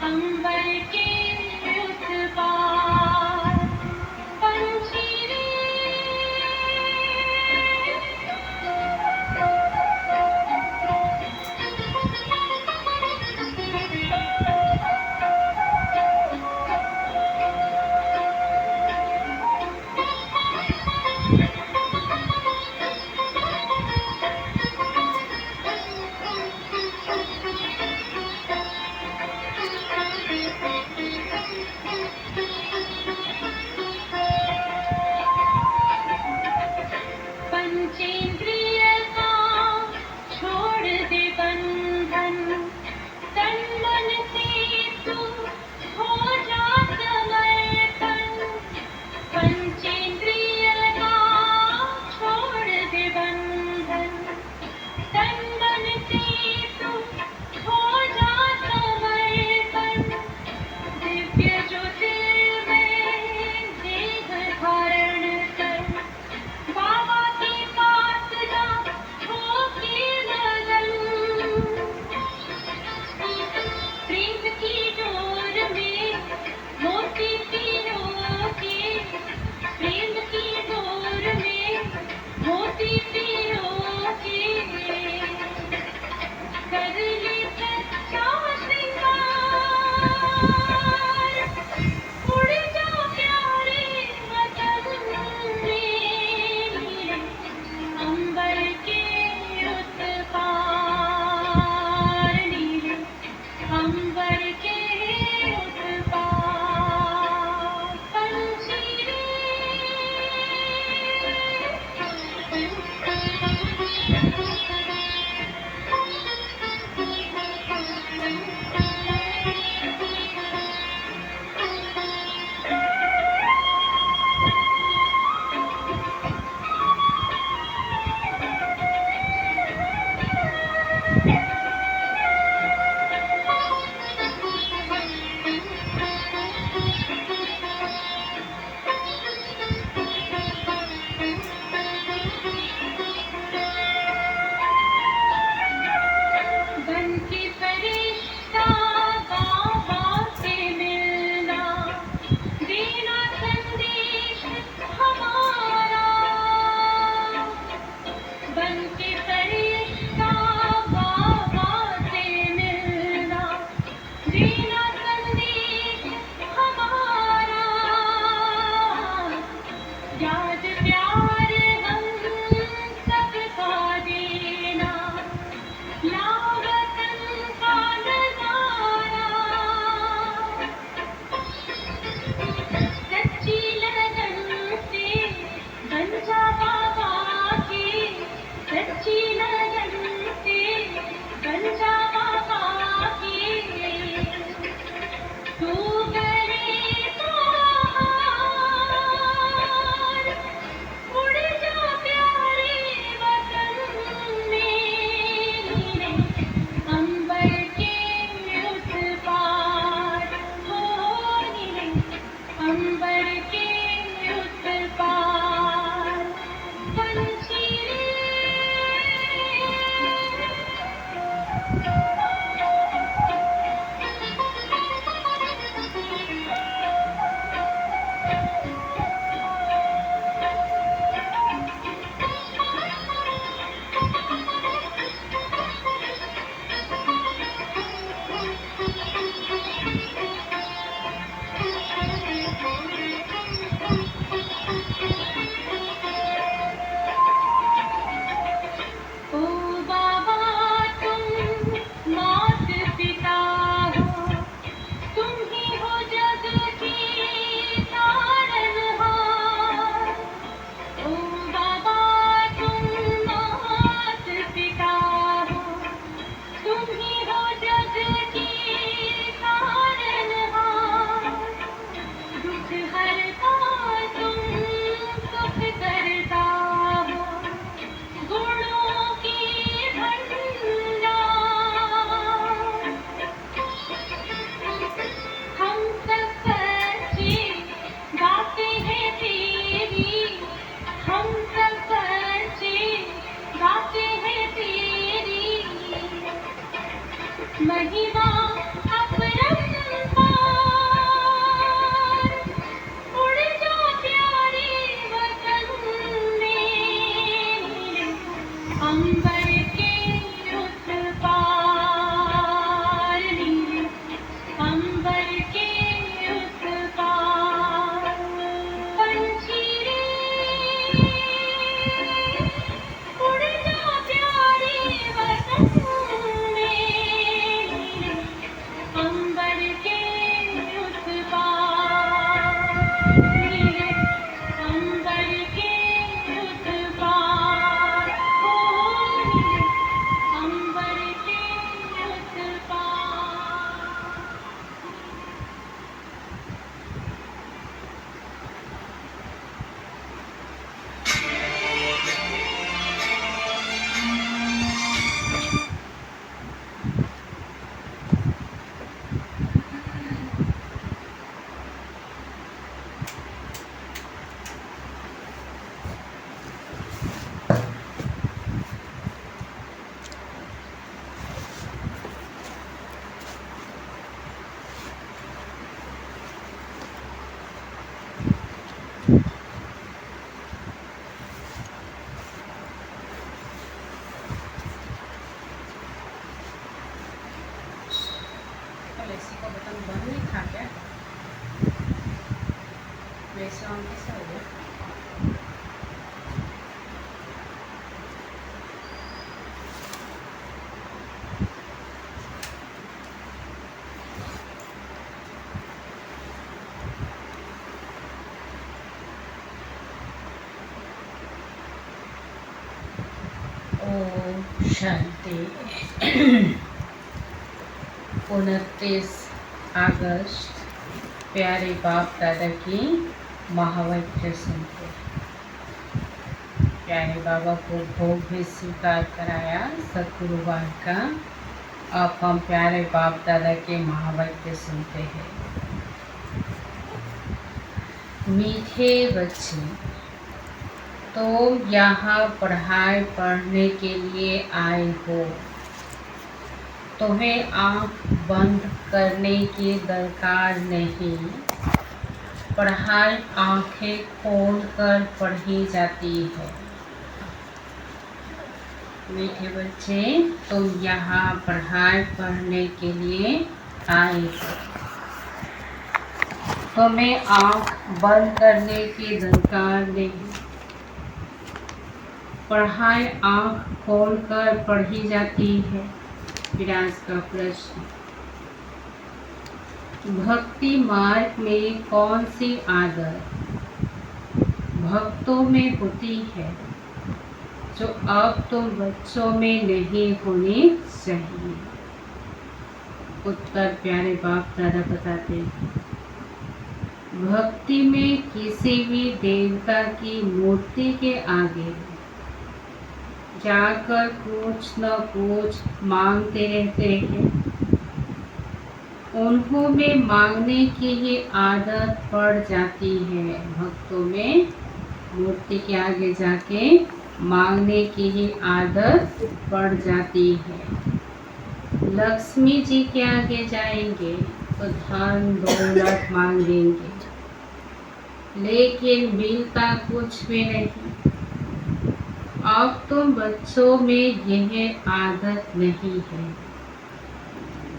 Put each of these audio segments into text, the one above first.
अंबर के उस पार उड़ जा प्यारे वतन में, अंबर के उस पार नीले, अंबर के उस पार पंछी रे। बन के फरिश्ता बाबा से मिलना, देना संदेश हमारा। बन के फरिश्ता बाबा से मिलना, देना संदेश हमारा। याद प्यार हम सबका देना, लावतन का नजारा। सच्ची लगन से बन जा बाबा की, सच्ची लगन से बन जा बाबा की। तू करे तो हार, उड़ जा प्यारे वतन में, अंबर के उस पार हो नीले, अंबर के उस पार पंछी रे। ओ बाबा तुम मात पिता हो, तुम ही हो जग की तारनहार। ओ बाबा तुम मात पिता हो, तुम ही हो जग की तारनहार। दुख हरता तुम सुख करता हो, गुणों की भंडार। हम सब सच्चे गाते हैं तेरी, हम सब सच्चे गाते हैं तेरी महिमा अपरंपार। उड़ जा प्यारे वतन में, अंबर के उस पार नीले, अंबर के उस पार पंछी रे। उड़ जा प्यारे वतन में, अंबर के उस पार नीले, अंबर के उस पार हो नीले, अंबर के उस पार। का बटन बंद नहीं था क्या? वैसे ऑन कैसे हो गया? ओम शांति। 29 अगस्त प्यारे बाप दादा की महावाक्य सुनते। प्यारे बाबा को भोग भी स्वीकार कराया सतगुरुवार का। अब हम प्यारे बाप दादा के महावाक्य सुनते हैं। मीठे बच्चे, तुम यहाँ पढ़ाई पढ़ने के लिए आए हो। तुम्हें आँख बंद करने की दरकार नहीं। पढ़ाई आँखें खोल कर पढ़ी जाती है। मीठे बच्चे, तुम यहाँ पढ़ाई पढ़ने के लिए आए हो। तुम्हें आँख बंद करने की दरकार नहीं। पढ़ाई आँख खोल कर पढ़ी जाती है। विराज का प्रश्न, भक्ति मार्ग में कौन सी आदत भक्तों में होती है जो अब तुम बच्चों में नहीं होनी चाहिए? उत्तर प्यारे बाप दादा बताते हैं, भक्ति में किसी भी देवता की मूर्ति के आगे जाकर कुछ न कुछ मांगते रहते हैं। उन्हों में मांगने की ही आदत पड़ जाती है। भक्तों में मूर्ति के आगे जाके मांगने की ही आदत पड़ जाती है। लक्ष्मी जी के आगे जाएंगे तो धन दौलत मांगेंगे, लेकिन मिलता कुछ भी नहीं। अब तुम बच्चों में यह आदत नहीं है।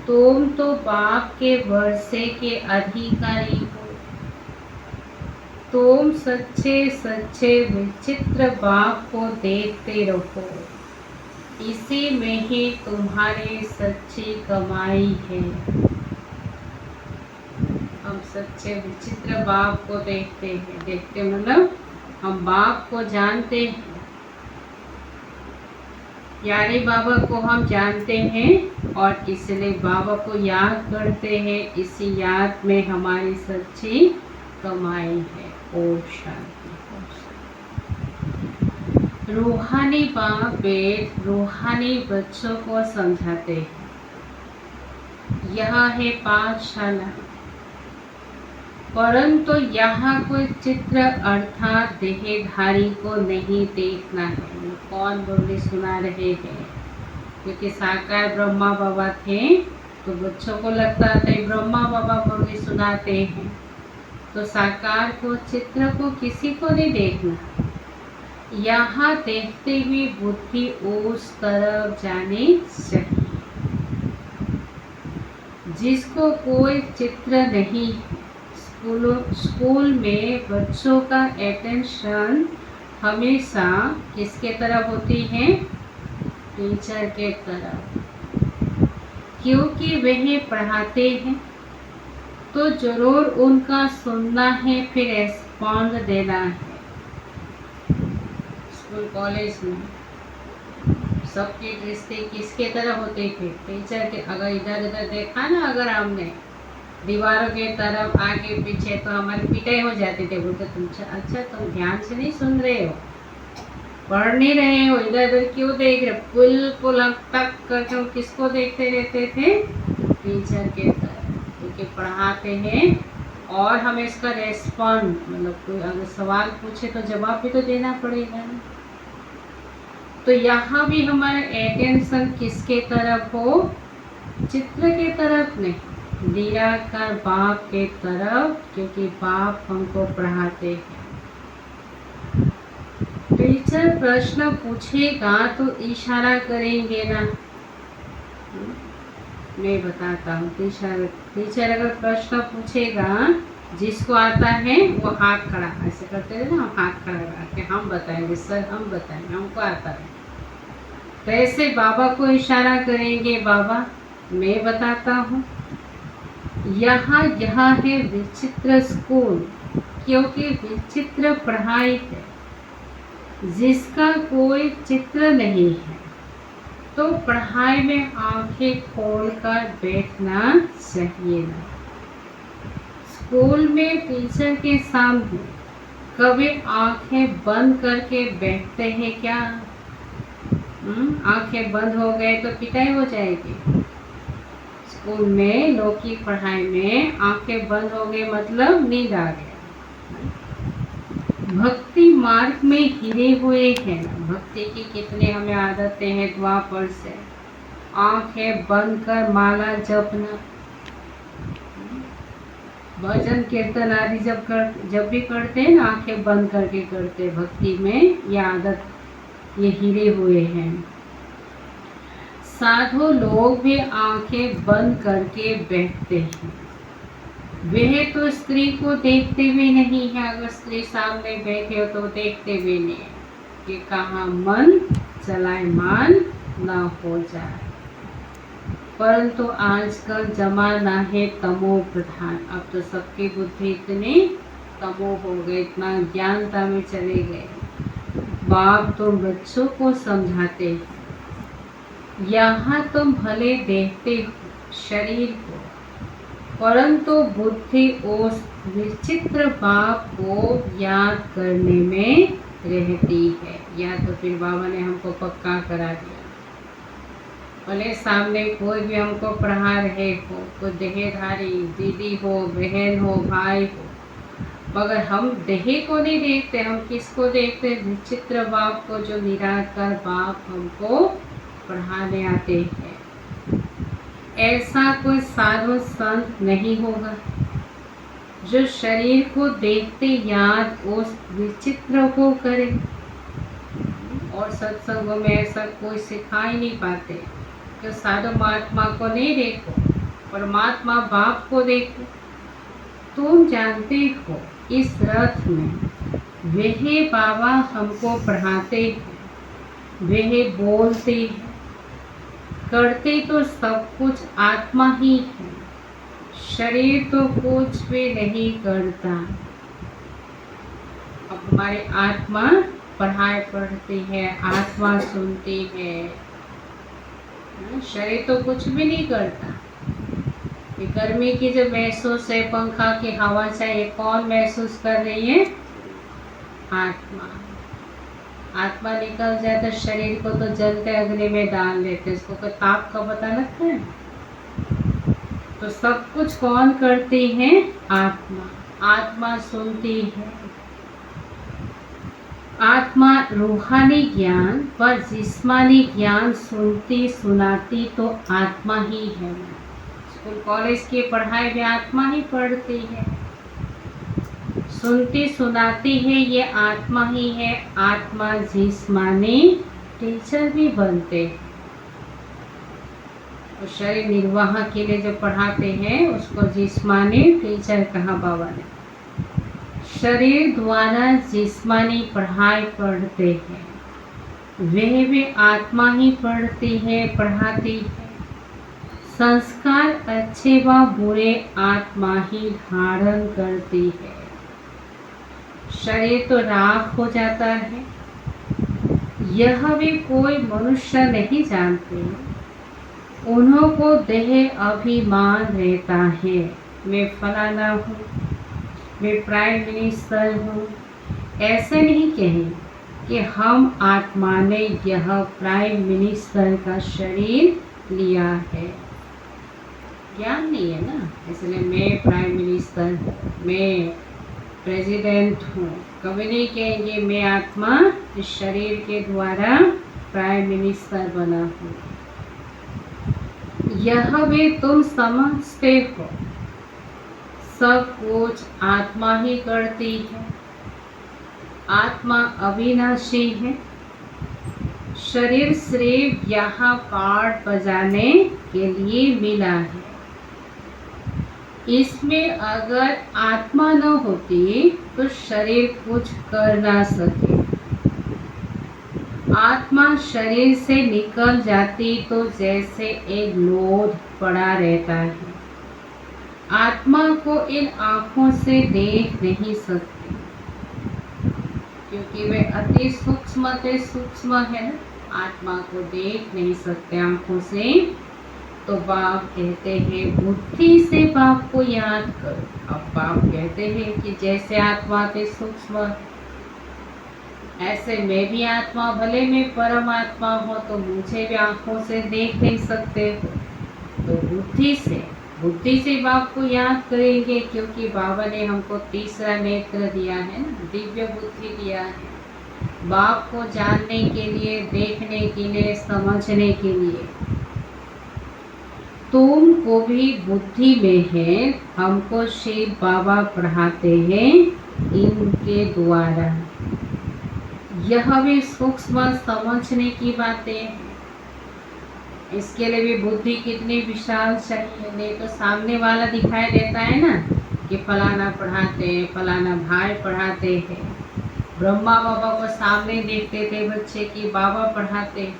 तुम तो बाप के वर्षे के अधिकारी हो। तुम सच्चे सच्चे विचित्र बाप को देखते रहो। इसी में ही तुम्हारी सच्ची कमाई है। हम सच्चे विचित्र बाप को देखते हैं। देखते मतलब हम बाप को जानते हैं। प्यारे बाबा को हम जानते हैं और इसलिए बाबा को याद करते हैं। इसी याद में हमारी सच्ची कमाई है। ओम शांति। रूहानी बाप बेट रूहानी बच्चों को समझाते हैं। यह है पाठशाला, परंतु यहाँ कोई चित्र अर्थात देहधारी को नहीं देखना है। कौन मुरली सुना रहे हैं? क्योंकि साकार ब्रह्मा बाबा थे तो बच्चों को लगता था ब्रह्मा बाबा मुरली सुनाते हैं, तो साकार को चित्र को किसी को नहीं देखना। यहाँ देखते हुए बुद्धि उस तरफ जानी चाहिए जिसको कोई चित्र नहीं। स्कूल में बच्चों का अटेंशन हमेशा किसके तरफ होती है? टीचर के तरफ, क्योंकि वह पढ़ाते हैं तो जरूर उनका सुनना है, फिर रिस्पॉन्ड देना है। स्कूल कॉलेज में सबके रिश्ते किसके तरफ होते थे? टीचर के। अगर इधर उधर देखा ना, अगर हमने दीवारों के तरफ आगे पीछे, तो हमारी पिटाई हो जाती थी। बोलते तुम अच्छा तुम ध्यान से नहीं सुन रहे हो, पढ़ नहीं रहे हो, इधर उधर क्यों देख रहे? बिल्कुल हम तक करके हम किसको देखते रहते थे? टीचर के तरफ, क्योंकि पढ़ाते हैं और हमें इसका रेस्पॉन्ड मतलब कोई अगर सवाल पूछे तो जवाब भी तो देना पड़ेगा ना। तो यहाँ भी हमारा अटेंशन किसके तरफ हो? चित्र के तरफ नहीं, निराकार बाप के तरफ, क्योंकि बाप हमको पढ़ाते हैं। टीचर प्रश्न पूछेगा तो इशारा करेंगे ना। मैं बताता हूँ, इशारा टीचर अगर प्रश्न पूछेगा, जिसको आता है वो हाथ खड़ा, ऐसे करते हैं ना, हाथ खड़ा करके हम बताएंगे, सर हम बताएंगे, हमको आता है। तो ऐसे बाबा को इशारा करेंगे, बाबा मैं बताता हूँ। यहाँ है विचित्र स्कूल, क्योंकि विचित्र पढ़ाई है जिसका कोई चित्र नहीं है, तो पढ़ाई में आंखें खोलकर बैठना चाहिए ना। स्कूल में टीचर के सामने कभी आंखें बंद करके बैठते हैं क्या? आंखें बंद हो गए तो पिटाई हो जाएगी। स्कूल में लोग की पढ़ाई में आंखें बंद हो गए मतलब नींद आ गया। भक्ति मार्ग में हीरे हुए हैं। भक्ति की कितने हमें आदतें हैं द्वापर से। आंखें बंद कर माला जपना, भजन कीर्तन आदि जब भी करते हैं ना, आंखें बंद करके करते। भक्ति में ये आदत, ये हीरे हुए हैं। साधु लोग भी आंखें बंद करके बैठते हैं। वह तो स्त्री को देखते भी नहीं है। अगर स्त्री सामने बैठे हो तो देखते भी नहीं है कि कहाँ मन चलायमान ना हो जाए। परंतु आजकल जमाना है तमो प्रधान। अब तो सबकी बुद्धि इतनी तमो हो गई, इतना ज्ञानता में चले गए। बाप तो बच्चों को समझाते हैं, यहाँ तुम भले देखते हो शरीर को, परंतु बुद्धि उस विचित्र बाप को याद करने में रहती है। या तो फिर बाबा ने हमको पक्का करा दिया। भले सामने कोई भी हमको पढ़ा रहे हो, कोई देहधारी दीदी हो, बहन हो, भाई हो, मगर हम देह को नहीं देखते। हम किसको देखते? विचित्र बाप को, जो निराकार बाप हमको पढ़ाने आते हैं। ऐसा कोई साधु संत नहीं होगा जो शरीर को देखते याद उस विचित्र को करे। और सत्संगों में ऐसा कोई सिखा ही नहीं पाते कि साधु महात्मा को नहीं देखो, परमात्मा बाप को देखो। तुम जानते हो इस रथ में वह बाबा हमको पढ़ाते हैं, वह बोलते हैं, करते तो सब कुछ आत्मा ही है। शरीर तो कुछ भी नहीं करता। अब हमारी आत्मा पढ़ाई पढ़ती है, आत्मा सुनती है, शरीर तो कुछ भी नहीं करता। ये गर्मी की जो महसूस है, पंखा की हवा चाहिए, कौन महसूस कर रही है? आत्मा। आत्मा निकल जाए तो शरीर को तो जलते अग्नि में डाल देते, इसको कोई ताप का पता लगता है। तो सब कुछ कौन करती है? आत्मा। आत्मा सुनती है। आत्मा रूहानी ज्ञान व जिस्मानी ज्ञान सुनती सुनाती तो आत्मा ही है। स्कूल कॉलेज की पढ़ाई में आत्मा ही पढ़ती है, सुनती सुनाती है, ये आत्मा ही है। आत्मा जिस्मानी टीचर भी बनते हैं। तो शरीर निर्वाह के लिए जो पढ़ाते हैं उसको जिस्मानी टीचर कहा बाबा ने। शरीर द्वारा जिस्मानी पढ़ाई पढ़ते हैं, वह भी आत्मा ही पढ़ती है, पढ़ाती है। संस्कार अच्छे व बुरे आत्मा ही धारण करती है। शरीर तो राख हो जाता है, यह भी कोई मनुष्य नहीं जानते। उन्हों को देह अभिमान रहता है, मैं फलाना हूँ, मैं प्राइम मिनिस्टर हूँ। ऐसे नहीं कहें कि हम आत्मा ने यह प्राइम मिनिस्टर का शरीर लिया है। ज्ञान नहीं है ना, इसलिए मैं प्राइम मिनिस्टर हूँ, मैं प्रेसिडेंट हूँ। कभी नहीं कहेंगे मैं आत्मा इस शरीर के द्वारा प्राइम मिनिस्टर बना हूँ। यह भी तुम समझते हो, सब कुछ आत्मा ही करती है। आत्मा अविनाशी है। शरीर सिर्फ यहाँ पाठ बजाने के लिए मिला है। इसमें अगर आत्मा न होती तो शरीर कुछ कर ना सके। आत्मा शरीर से निकल जाती तो जैसे एक लोड पड़ा रहता है। आत्मा को इन आंखों से देख नहीं सकते क्योंकि वे अति सूक्ष्म से सूक्ष्म है। आत्मा को देख नहीं सकते आंखों से। तो बाप कहते हैं बुद्धि से बाप को याद करो। अब बाप कहते हैं कि जैसे आत्मा अति सूक्ष्म ऐसे मैं भी आत्मा, भले मैं परमात्मा हो तो मुझे भी आंखों से देख नहीं सकते। तो बुद्धि से बाप को याद करेंगे क्योंकि बाबा ने हमको तीसरा नेत्र दिया है ना, दिव्य बुद्धि दिया है बाप को जानने के लिए, देखने के लिए, समझने के लिए। तुमको भी बुद्धि में है, हमको शिव बाबा पढ़ाते हैं इनके द्वारा। यह भी सूक्ष्म समझने की बातें हैं। इसके लिए भी बुद्धि कितनी विशाल चाहिए। नहीं तो सामने वाला दिखाई देता है ना कि फलाना पढ़ाते हैं, फलाना भाई पढ़ाते हैं। ब्रह्मा बाबा को सामने देखते थे बच्चे कि बाबा पढ़ाते,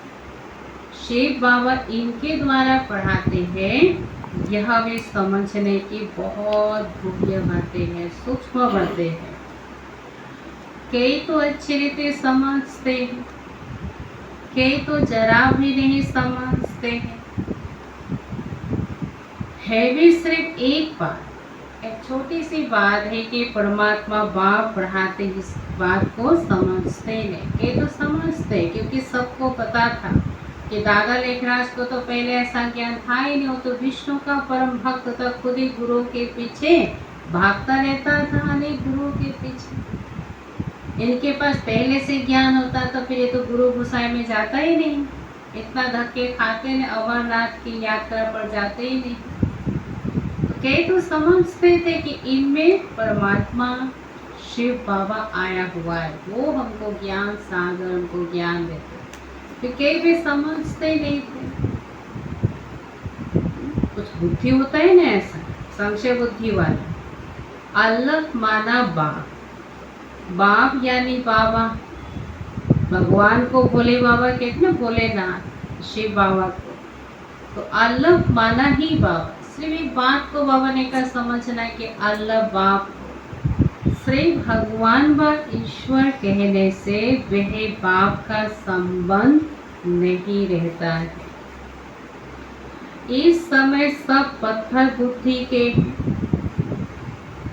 शिव बाबा इनके द्वारा पढ़ाते हैं। यह भी समझने की बहुत भव्य बातें हैं, सूक्ष्म बातें हैं। कई तो अच्छी रीति समझते हैं, कई तो जरा भी नहीं समझते हैं। है भी सिर्फ एक बात, एक छोटी सी बात है कि परमात्मा बाप पढ़ाते इस बात को समझते नहीं। ये तो समझते क्योंकि सबको पता था कि दादा लेखराज को तो पहले ऐसा ज्ञान था ही नहीं। वो तो विष्णु का परम भक्त था, खुद ही गुरु के पीछे भागता रहता था, अनेक गुरु के पीछे। इनके पास पहले से ज्ञान होता तो फिर ये तो गुरु गुसाई में जाता ही नहीं, इतना धक्के खाते ने अमरनाथ की यात्रा पर जाते ही नहीं। तो कई तो समझते थे कि इनमें परमात्मा शिव बाबा आया हुआ है, वो हमको ज्ञान सागर, हमको ज्ञान देते। तो कई भी समझते नहीं थे। कुछ बुद्धि होता है ना ऐसा, संशय बुद्धि वाला। अलग माना बाप, बाप यानी बाबा। भगवान को भोले बाबा कहते ना, भोलेनाथ शिव बाबा को। तो अलग माना ही बाबा। सिर्फ एक बात को बाबा ने कहा समझना कि अलग बाप सिर्फ भगवान व ईश्वर कहने से वह बाप का संबंध नहीं रहता है। इस समय सब पत्थर बुद्धि के,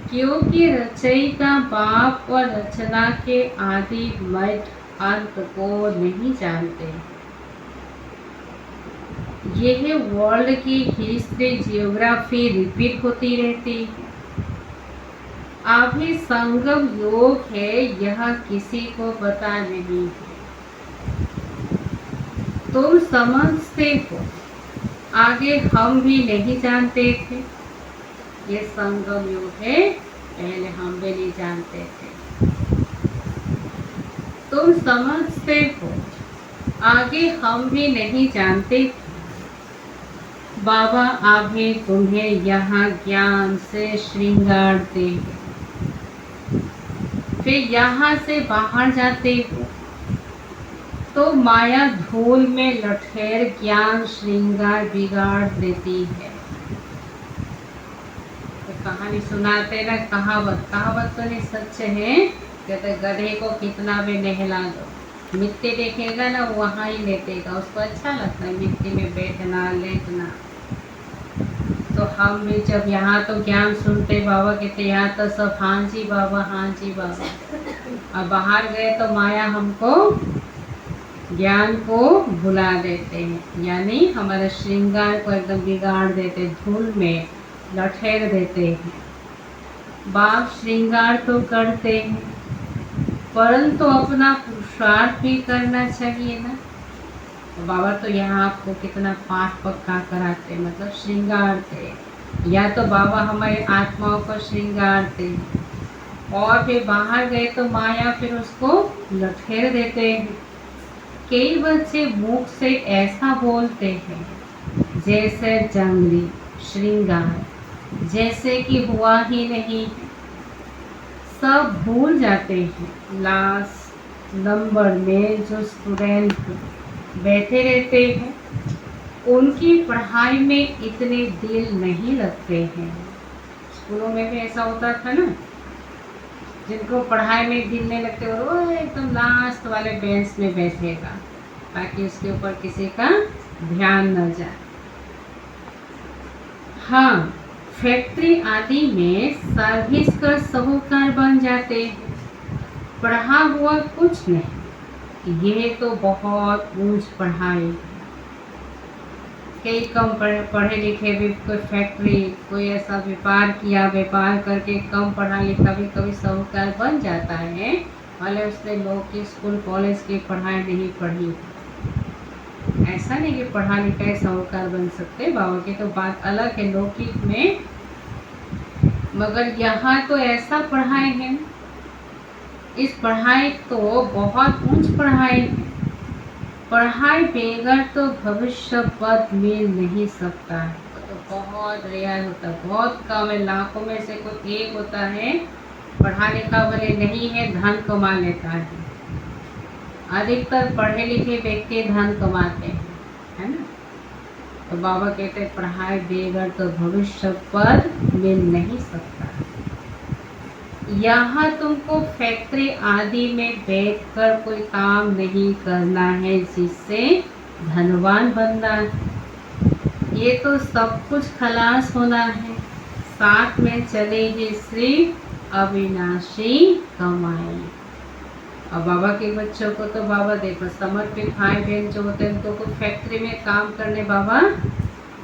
क्योंकि रचयिता बाप और रचना के आदि मध्य अंत को नहीं जानते। यह वर्ल्ड की हिस्ट्री, जियोग्राफी रिपीट होती रहती है। अभी संगम योग है, यह किसी को पता नहीं है। तुम समझते हो, आगे हम भी नहीं जानते थे। ये संगम योग है, पहले हम भी नहीं जानते थे। तुम समझते हो, आगे हम भी नहीं जानते थे। बाबा आगे तुम्हें यहाँ ज्ञान से श्रृंगारते हैं, फिर यहाँ से बाहर जाते हो तो माया धूल में लठेर ज्ञान श्रृंगार बिगाड़ देती है। तो कहानी सुनाते ना, कहावत तो नहीं सच है। कहते गधे को कितना भी नहला दो, मिट्टी देखेगा ना वहाँ ही लेटेगा, उसको अच्छा लगता है मिट्टी में बैठना, लेटना। तो हम भी जब यहाँ तो ज्ञान सुनते, बाबा कहते यहाँ तो सब हाँ जी बाबा, हाँ जी बाबा। अब बाहर गए तो माया हमको ज्ञान को भुला देते हैं, यानी हमारे श्रृंगार को एकदम बिगाड़ देते, धूल में लठेर देते हैं। बाप श्रृंगार तो करते हैं, परंतु अपना पुरुषार्थ भी करना चाहिए ना। बाबा तो यहाँ आपको कितना पाठ पक्का कराते, मतलब श्रृंगारते। या तो बाबा हमारे आत्माओं को श्रृंगारते और फिर बाहर गए तो माया फिर उसको लठेर देते हैं। कई बच्चे मुख से ऐसा बोलते हैं जैसे जंगली श्रृंगार, जैसे कि हुआ ही नहीं, सब भूल जाते हैं। लास्ट नंबर में जो स्टूडेंट बैठे रहते हैं उनकी पढ़ाई में इतने दिल नहीं लगते हैं। स्कूलों में भी ऐसा होता था ना, जिनको पढ़ाई में दिल नहीं लगते और वो एकदम लास्ट वाले बेंच में बैठेगा ताकि उसके ऊपर किसी का ध्यान न जाए। हाँ, फैक्ट्री आदि में सर्विस कर साहूकार बन जाते हैं, पढ़ा हुआ कुछ नहीं। ये तो बहुत ऊंच पढ़ाई है। कई कम पढ़े लिखे भी कोई फैक्ट्री, कोई ऐसा व्यापार किया, व्यापार करके कम पढ़ा लिखा भी कभी साहूकार बन जाता है, भले उसने लौकिक स्कूल कॉलेज की पढ़ाई नहीं पढ़ी। ऐसा नहीं कि पढ़ा लिखा साहूकार बन सकते, बाबा की तो बात अलग है लौकिक में, मगर यहाँ तो ऐसा पढ़ाई है, इस पढ़ाई तो बहुत ऊंच पढ़ाई है। पढ़ाई बगैर तो भविष्य पद मिल नहीं सकता है, तो बहुत रेयर होता है, बहुत कम है, लाखों में से कोई एक होता है पढ़ा लिखा भले नहीं है धन कमा लेता है। अधिकतर पढ़े लिखे व्यक्ति धन कमाते हैं, है ना। तो बाबा कहते हैं पढ़ाई बगैर तो भविष्य पद मिल नहीं सकता। यहाँ तुमको फैक्ट्री आदि में बैठकर कोई काम नहीं करना है जिससे धनवान बनना है। ये तो सब कुछ खलास होना है, साथ में चलेगी श्री अविनाशी कमाई। और बाबा के बच्चों को तो बाबा देखो समर्पित भाई बहन जो होते हैं उनको कोई फैक्ट्री में काम करने बाबा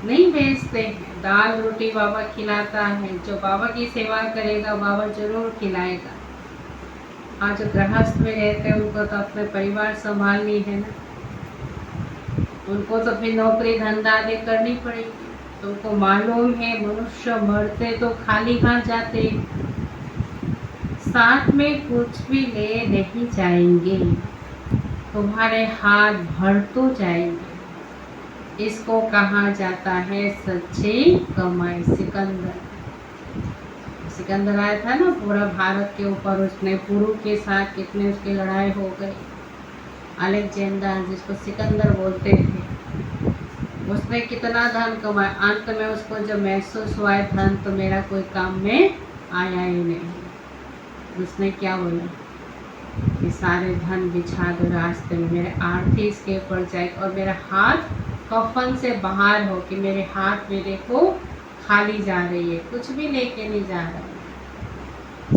नहीं भेजते हैं। दाल रोटी बाबा खिलाता है, जो बाबा की सेवा करेगा बाबा जरूर खिलाएगा। आज जो गृहस्थ में रहते हैं उनको तो अपने परिवार संभालनी है ना, उनको तो फिर नौकरी धंधा आदि करनी पड़ेगी। तुमको मालूम है मनुष्य मरते तो खाली हाथ जाते, साथ में कुछ भी ले नहीं जाएंगे, तुम्हारे हाथ भर तो जाएंगे। इसको कहा जाता है सच्ची कमाई। सिकंदर आया था ना पूरा भारत के ऊपर, उसने पुरु के साथ कितने उसकी लड़ाई हो गई। अलेक्जेंडर जिसको सिकंदर बोलते थे, उसने कितना धन कमाया, अंत में उसको जब महसूस हुआ धन तो मेरा कोई काम में आया ही नहीं। उसने क्या बोला कि सारे धन बिछा दो रास्ते में, मेरे आरती इसके ऊपर जाए और मेरा हाथ कफन से बाहर हो कि मेरे हाथ मेरे को खाली जा रही है, कुछ भी लेके नहीं जा रहा,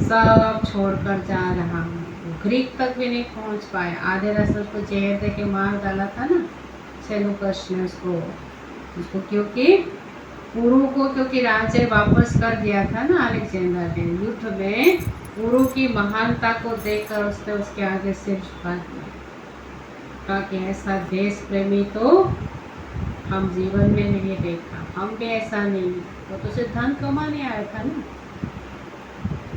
सब छोड़कर जा रहा हूँ। ग्रीक तक भी नहीं पहुँच पाया, आधे रास्ते उसको जहर दे के मार डाला था ना सेलुकस ने उसको क्योंकि पुरु को क्योंकि राज्य वापस कर दिया था ना अलेक्जेंडर ने। युद्ध में पुरु की महानता को देखकर उसने उसके आगे सिर झुका दिया, कहा कि ऐसा देश प्रेमी तो हम जीवन में नहीं देखा, हम भी ऐसा नहीं। वो तो सिर्फ धन कमाने आया था ना,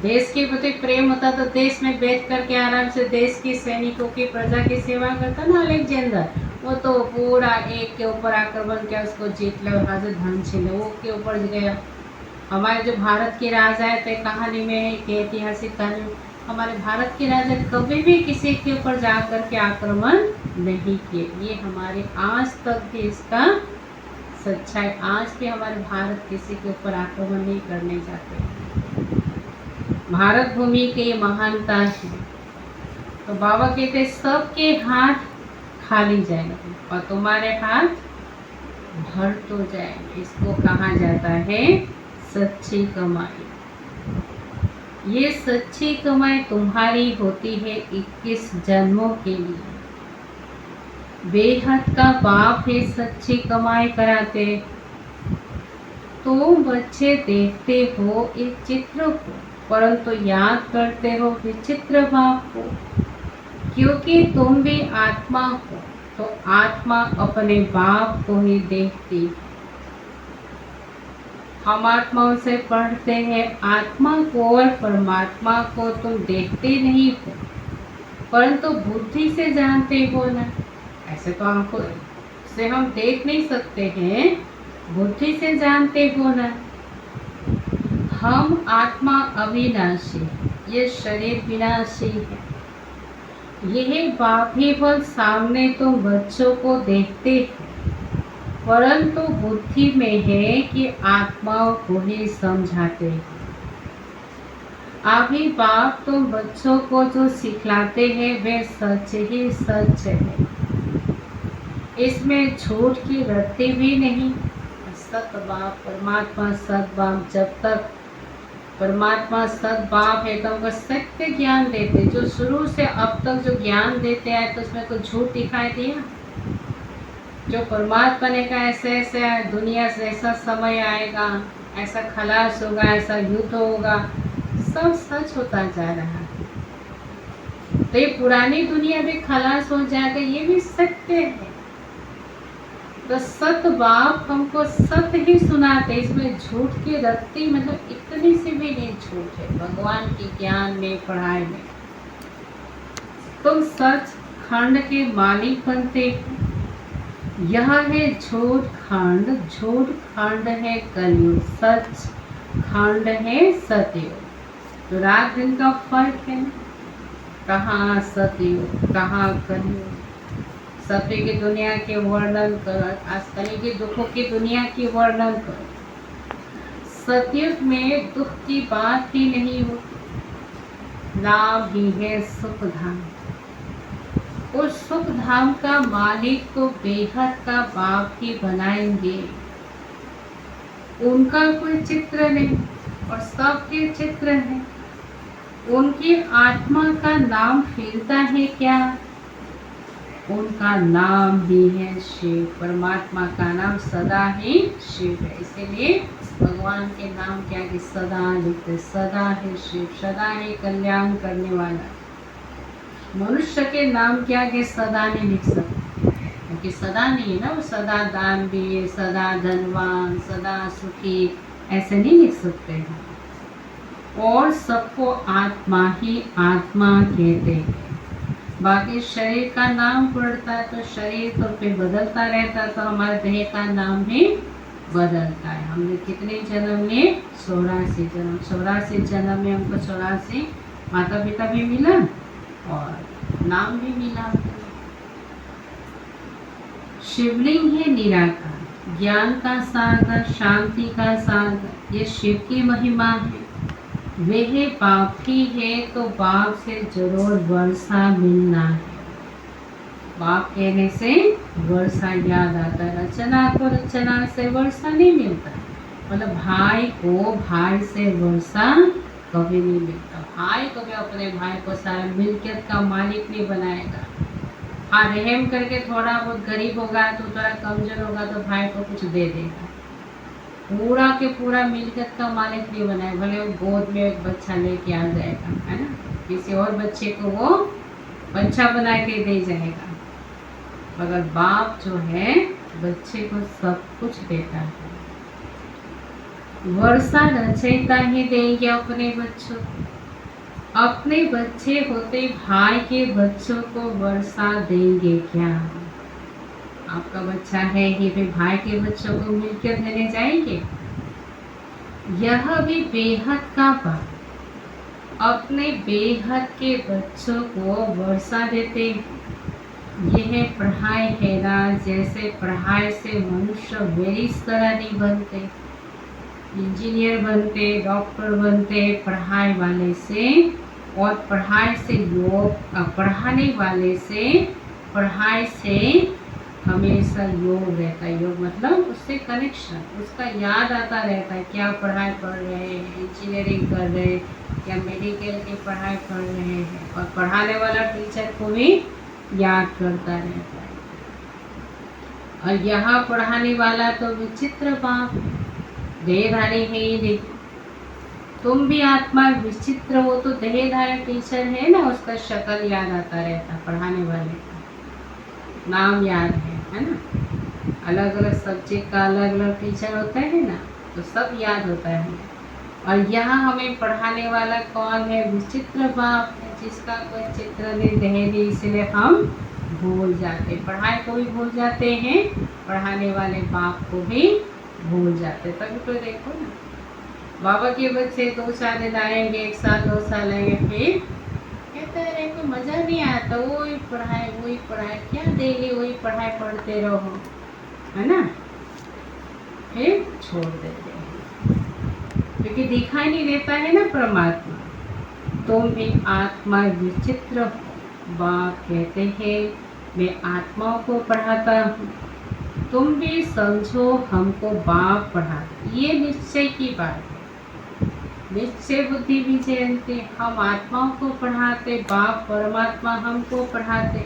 देश के प्रति प्रेम होता तो देश में बैठ करके आराम से देश की सैनिकों की प्रजा की सेवा करता ना अलेक्जेंडर। वो तो पूरा एक के ऊपर आक्रमण किया, उसको जीत लिया, वहाँ से धन छीने वो के ऊपर गया। हमारे जो भारत के राजा थे, कहानी में है कि ऐतिहासिक कहानी, हमारे भारत के राजा कभी भी किसी के ऊपर जा कर के आक्रमण नहीं किए। ये हमारे आज तक भी इसका सच्चाई, आज भी हमारे भारत किसी के ऊपर आक्रमण नहीं करने जाते। भारत भूमि की ये महानता है। तो बाबा कहते सबके हाथ खाली जाएंगे और तुम्हारे हाथ भर तो जाएंगे। इसको कहा जाता है सच्ची कमाई। ये सच्ची कमाई तुम्हारी होती है 21 जन्मों के लिए। बेहद का बाप है सच्ची कमाई कराते। तुम बच्चे देखते हो एक चित्र को, परंतु याद करते हो विचित्र बाप को, क्योंकि तुम भी आत्मा हो तो आत्मा अपने बाप को ही देखती। हम आत्माओं से पढ़ते हैं आत्मा को और परमात्मा को तुम देखते नहीं हो, परंतु बुद्धि से जानते हो ना। ऐसे तो आंखों से हम देख नहीं सकते हैं, बुद्धि से जानते हो ना। हम आत्मा अविनाशी, ये शरीर विनाशी है। यह बात ही बल सामने तुम बच्चों को देखते हैं, परंतु बुद्धि में है कि आत्माओं को ही समझाते हैं। अभी बाप तुम बच्चों को जो सिखलाते हैं वे सच ही सच है, इसमें झूठ की रत्ती भी नहीं। सत बाप परमात्मा सत बाप, जब तक परमात्मा सत बाप है तो हमको सत्य ज्ञान देते, जो शुरू से अब तक जो ज्ञान देते आए तो उसमें कोई झूठ दिखाई दिया? जो परमात्मा ने कहा ऐसे ऐसे दुनिया से ऐसा समय आएगा, ऐसा खलास होगा, ऐसा युद्ध होगा, सब सच होता जा रहा है। तो ये पुरानी दुनिया भी खलास हो जाएगा, ये भी सत्य है। तो सत बाप हमको सत्य ही सुनाते, इसमें झूठ की रत्ती मतलब इतनी सी भी नहीं झूठ है। भगवान के ज्ञान में, पढ़ाई में तुम सच खंड के मालिक बनते हो। यह है झूठ खंड, झूठ खंड है कलयुग, सच खंड है सतयुग। तो रात दिन का फर्क है ना, कहाँ सतयुग कहाँ कलयुग। सत्य की दुनिया के वर्णन कर, आज कलयुग की दुखों की दुनिया की वर्णन कर। सतयुग में दुख की बात ही नहीं होती, नाम ही है सुख धाम। उस सुख धाम का मालिक को बेहद का बाप ही बनाएंगे। उनका कोई चित्र नहीं और सबके चित्र है। उनकी आत्मा का नाम फिरता है क्या? उनका नाम ही है शिव। परमात्मा का नाम सदा ही शिव है, इसीलिए भगवान के नाम क्या कि सदा लिखते, सदा है शिव, सदा है कल्याण करने वाला। मनुष्य के नाम क्या कि सदा नहीं लिख सकते, क्योंकि सदा नहीं है ना, वो सदा दानवीर, सदा धनवान, सदा सुखी ऐसे नहीं लिख सकते हैं। और सबको आत्मा ही आत्मा कहते हैं। बाकी शरीर का नाम पड़ता है तो शरीर तो फिर बदलता रहता है, तो हमारे देह का नाम भी बदलता है। हमने कितने जन्म में? 84 जन्म। 84 जन्म में हमको 84 माता पिता भी मिला और नाम भी मिला। शिवलिंग है निराकार, ज्ञान का सागर, शांति का सागर, ये शिव की महिमा है। वह बाप ही है तो बाप से जरूर वर्षा मिलना है। बाप कहने से वर्षा याद आता है। रचना को रचना से वर्षा नहीं मिलता, मतलब भाई को भाई से वर्षा कभी नहीं मिलता। भाई कभी अपने भाई को सारा मिल्कियत का मालिक नहीं बनाएगा। हाँ, रहम करके थोड़ा बहुत गरीब होगा तो थोड़ा कमजोर होगा तो भाई को कुछ दे देगा। पूरा के पूरा मिल्कियत का मालिक नहीं बनाए, भले वो गोद में एक बच्चा लेके आ जाएगा, है ना, किसी और बच्चे को वो बच्चा बना के दे जाएगा, मगर बाप जो है बच्चे को सब कुछ देता है। वर्षा रचयिता ही देंगे अपने बच्चों, अपने बच्चे होते भाई के बच्चों को वर्षा देंगे क्या? आपका बच्चा है ही, फिर भाई के बच्चों को मिलकर देने जाएंगे? यह भी बेहद का बाप अपने बेहद के बच्चों को वर्षा देते। यह पढ़ाई है ना, जैसे पढ़ाई से मनुष्य मेरी तरह नहीं बनते, इंजीनियर बनते, डॉक्टर बनते पढ़ाई वाले से, और पढ़ाई से योग, पढ़ाने वाले से, पढ़ाई से हमेशा योग रहता है। योग मतलब उससे कनेक्शन, उसका याद आता रहता है, क्या पढ़ाई पढ़ रहे हैं, इंजीनियरिंग कर रहे हैं, क्या मेडिकल की पढ़ाई पढ़ रहे हैं, और पढ़ाने वाला टीचर को भी याद करता रहता है। और यहाँ पढ़ाने वाला तो विचित्र बाप देहधारी है ही नहीं। तुम भी आत्मा विचित्र हो तो देहधारी टीचर है ना, उसका शक्ल याद आता रहता, पढ़ाने वाले का नाम याद है ना। अलग अलग सब्जेक्ट का अलग अलग टीचर होता है ना, तो सब याद होता है। और यहाँ हमें पढ़ाने वाला कौन है? विचित्र बाप है, जिसका कोई चित्र नहीं देहरी, इसलिए हम भूल जाते, पढ़ाई को भी भूल जाते हैं, पढ़ाने वाले बाप को भी भूल जाते। तभी तो देखो ना, बाबा के बच्चे 2 साल आएंगे, 1 साल 2 साल आएंगे, फिर कहते हैं अरे कोई मजा नहीं आता, वही पढ़ाई क्या डेली वही पढ़ाई पढ़ते रहो, है ना, फिर छोड़ देते हैं क्योंकि दिखाई नहीं देता है ना परमात्मा। तुम एक आत्मा विचित्र हो। बाप कहते हैं मैं आत्माओं को पढ़ाता हूँ, तुम भी समझो हमको बाप पढ़ाते। ये निश्चय की बात है, निश्चय बुद्धि भी जयंती। हम आत्माओं को पढ़ाते, बाप परमात्मा हमको पढ़ाते।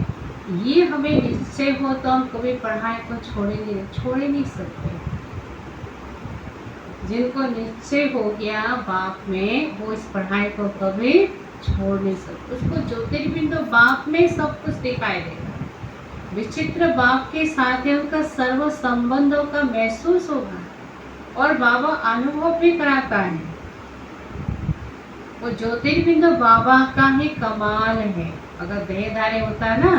ये हमें निश्चय हो तो हम कभी पढ़ाई को छोड़ ही नहीं सकते। जिनको निश्चय हो गया बाप में, वो इस पढ़ाई को कभी छोड़ नहीं सकते। उसको ज्योतिर्बिंदु बाप में सब कुछ दिखाई देगा। विचित्र बाप के साथ है उनका सर्व संबंधों का महसूस होगा और बाबा अनुभव भी कराता है। वो ज्योतिर्बिंदु बाबा का ही कमाल है। अगर देहधारी होता ना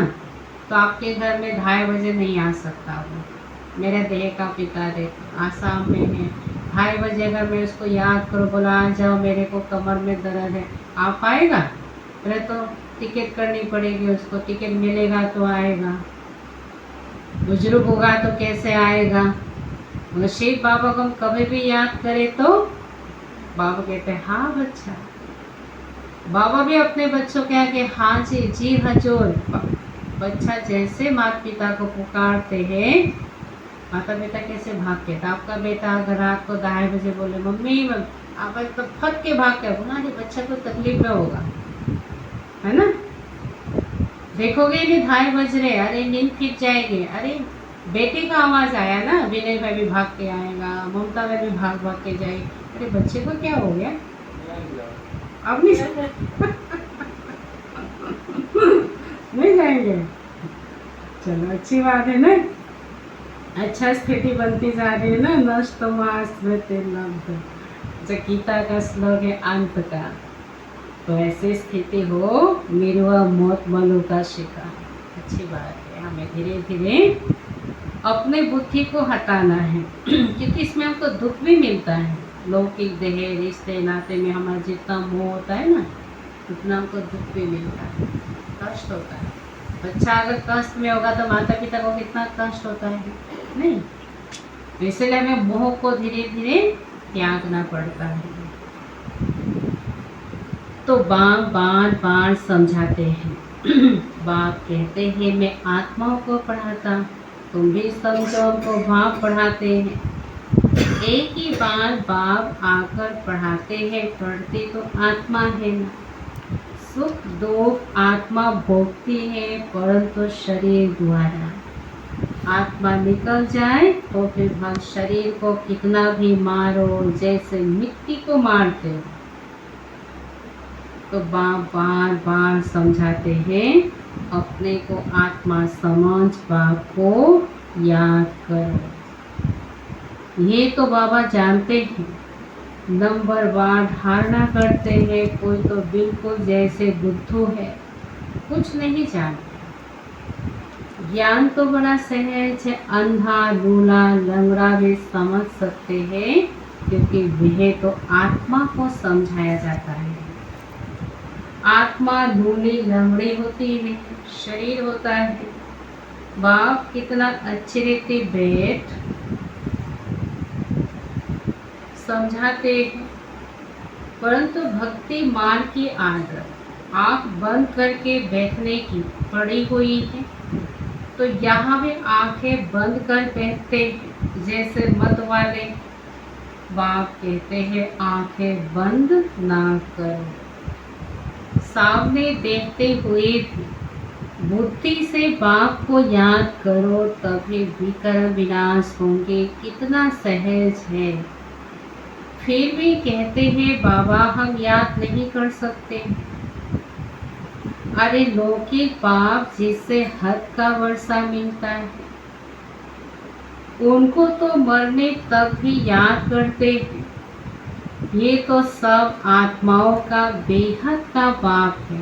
तो आपके घर में 2:30 बजे नहीं आ सकता। वो मेरा देह का पिता रहता आसाम में है, 2:30 बजे अगर मैं उसको याद करो, बोला आ जाओ मेरे को कमर में दर्द है, आ पाएगा? पहले तो टिकट करनी पड़ेगी उसको, टिकट मिलेगा तो आएगा। बुजुर्ग होगा तो कैसे आएगा? मगर शिव बाबा को हम कभी भी याद करें तो बाबा कहते हैं हाँ बच्चा। बाबा भी अपने बच्चों के आगे हाँ जी, जी हजूर। बच्चा जैसे माता पिता को पुकारते हैं, माता पिता कैसे भागते थे। आपका बेटा अगर रात को 2:30 बजे बोले मम्मी आप तो फट के भाग के बोला अरे बच्चा को तकलीफ में होगा, है ना। देखोगे कि 2:30 बज रहे, अरे नींद फिर जाएगी, अरे बेटे का आवाज़ आया ना, विनय भाई भी भाग के आएगा, ममता भाई भी भाग के जाएगी, अरे बच्चे को क्या हो गया अब नहीं नहीं जाएंगे। चलो अच्छी बात है ना, अच्छा स्थिति बनती जा रही है ना। नष्टमा स्मृति लब्ध, जो गीता का श्लोक है अंत का, तो ऐसी स्थिति हो निर्वा मौत मनु का शिकार। अच्छी बात है, हमें धीरे धीरे अपने बुद्धि को हटाना है क्योंकि इसमें हमको दुख भी मिलता है। लौकिक देह रिश्ते नाते में हमारा जितना मोह होता है ना, उतना हमको दुख भी मिलता है, कष्ट होता है। बच्चा अगर कष्ट में होगा तो माता पिता को कितना कष्ट होता है, नहीं? इसलिए हमें मोह को धीरे धीरे त्यागना पड़ता है। तो बाप बार बार समझाते हैं बाप कहते हैं मैं आत्माओं को पढ़ाता, तुम भी समझो हमको बाप पढ़ाते हैं। एक ही बार बाप आकर पढ़ाते हैं, पढ़ती तो आत्मा है ना। सुख दुख आत्मा भोगती है, परंतु शरीर द्वारा। आत्मा निकल जाए तो फिर हम शरीर को कितना भी मारो, जैसे मिट्टी को मारते हो। तो बाप बार बार समझाते हैं अपने को आत्मा समझ, बाप को याद करो। ये तो बाबा जानते हैं, नंबरवार धारणा करते हैं। कोई तो बिल्कुल जैसे बुद्धू है, कुछ नहीं जानते। ज्ञान तो बड़ा सहज है, अंधा लूला लंगड़ा भी समझ सकते हैं क्योंकि वह तो आत्मा को समझाया जाता है। आत्मा लूली लंगड़ी होती है, शरीर होता है। बाप कितना अच्छी रीति बैठ समझाते हैं, परंतु भक्ति मार्ग की आदत आँख बंद करके बैठने की पड़ी हुई है। तो यहाँ भी आंखें बंद कर बैठते हैं जैसे मत वाले। बाप कहते हैं आंखें बंद ना करो, सामने देखते हुए भी बुद्धि से बाप को याद करो, तभी विकर्म विनाश होंगे। कितना सहज है। फिर भी कहते हैं बाबा हम याद नहीं कर सकते। अरे लौकिक बाप जिससे हद का वर्षा मिलता है, उनको तो मरने तक भी याद करते हैं। ये तो सब आत्माओं का बेहद का बाप है,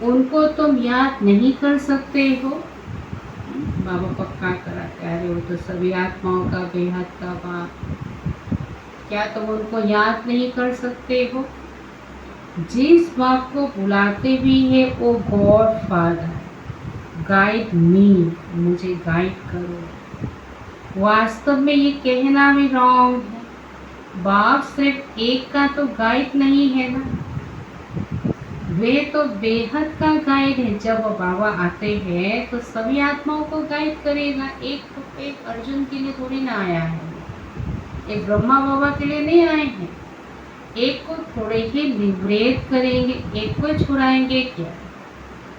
उनको तुम याद नहीं कर सकते हो। बाबा पक्का कराते, अरे वो तो सभी आत्माओं का बेहद का बाप। क्या तुम उनको याद नहीं कर सकते हो? जिस बाप को बुलाते भी है वो गॉड फादर, गाइड मी, मुझे गाइड करो। वास्तव में ये कहना भी रॉन्ग है। बाप सिर्फ एक का तो गाइड नहीं है ना, वे तो बेहद का गाइड है। जब बाबा आते हैं तो सभी आत्माओं को गाइड करेगा। एक अर्जुन के लिए थोड़ी ना आया है, एक ब्रह्मा बाबा के लिए नहीं आए हैं। एक को थोड़े ही लिबरेट करेंगे, एक को छुड़ाएंगे क्या?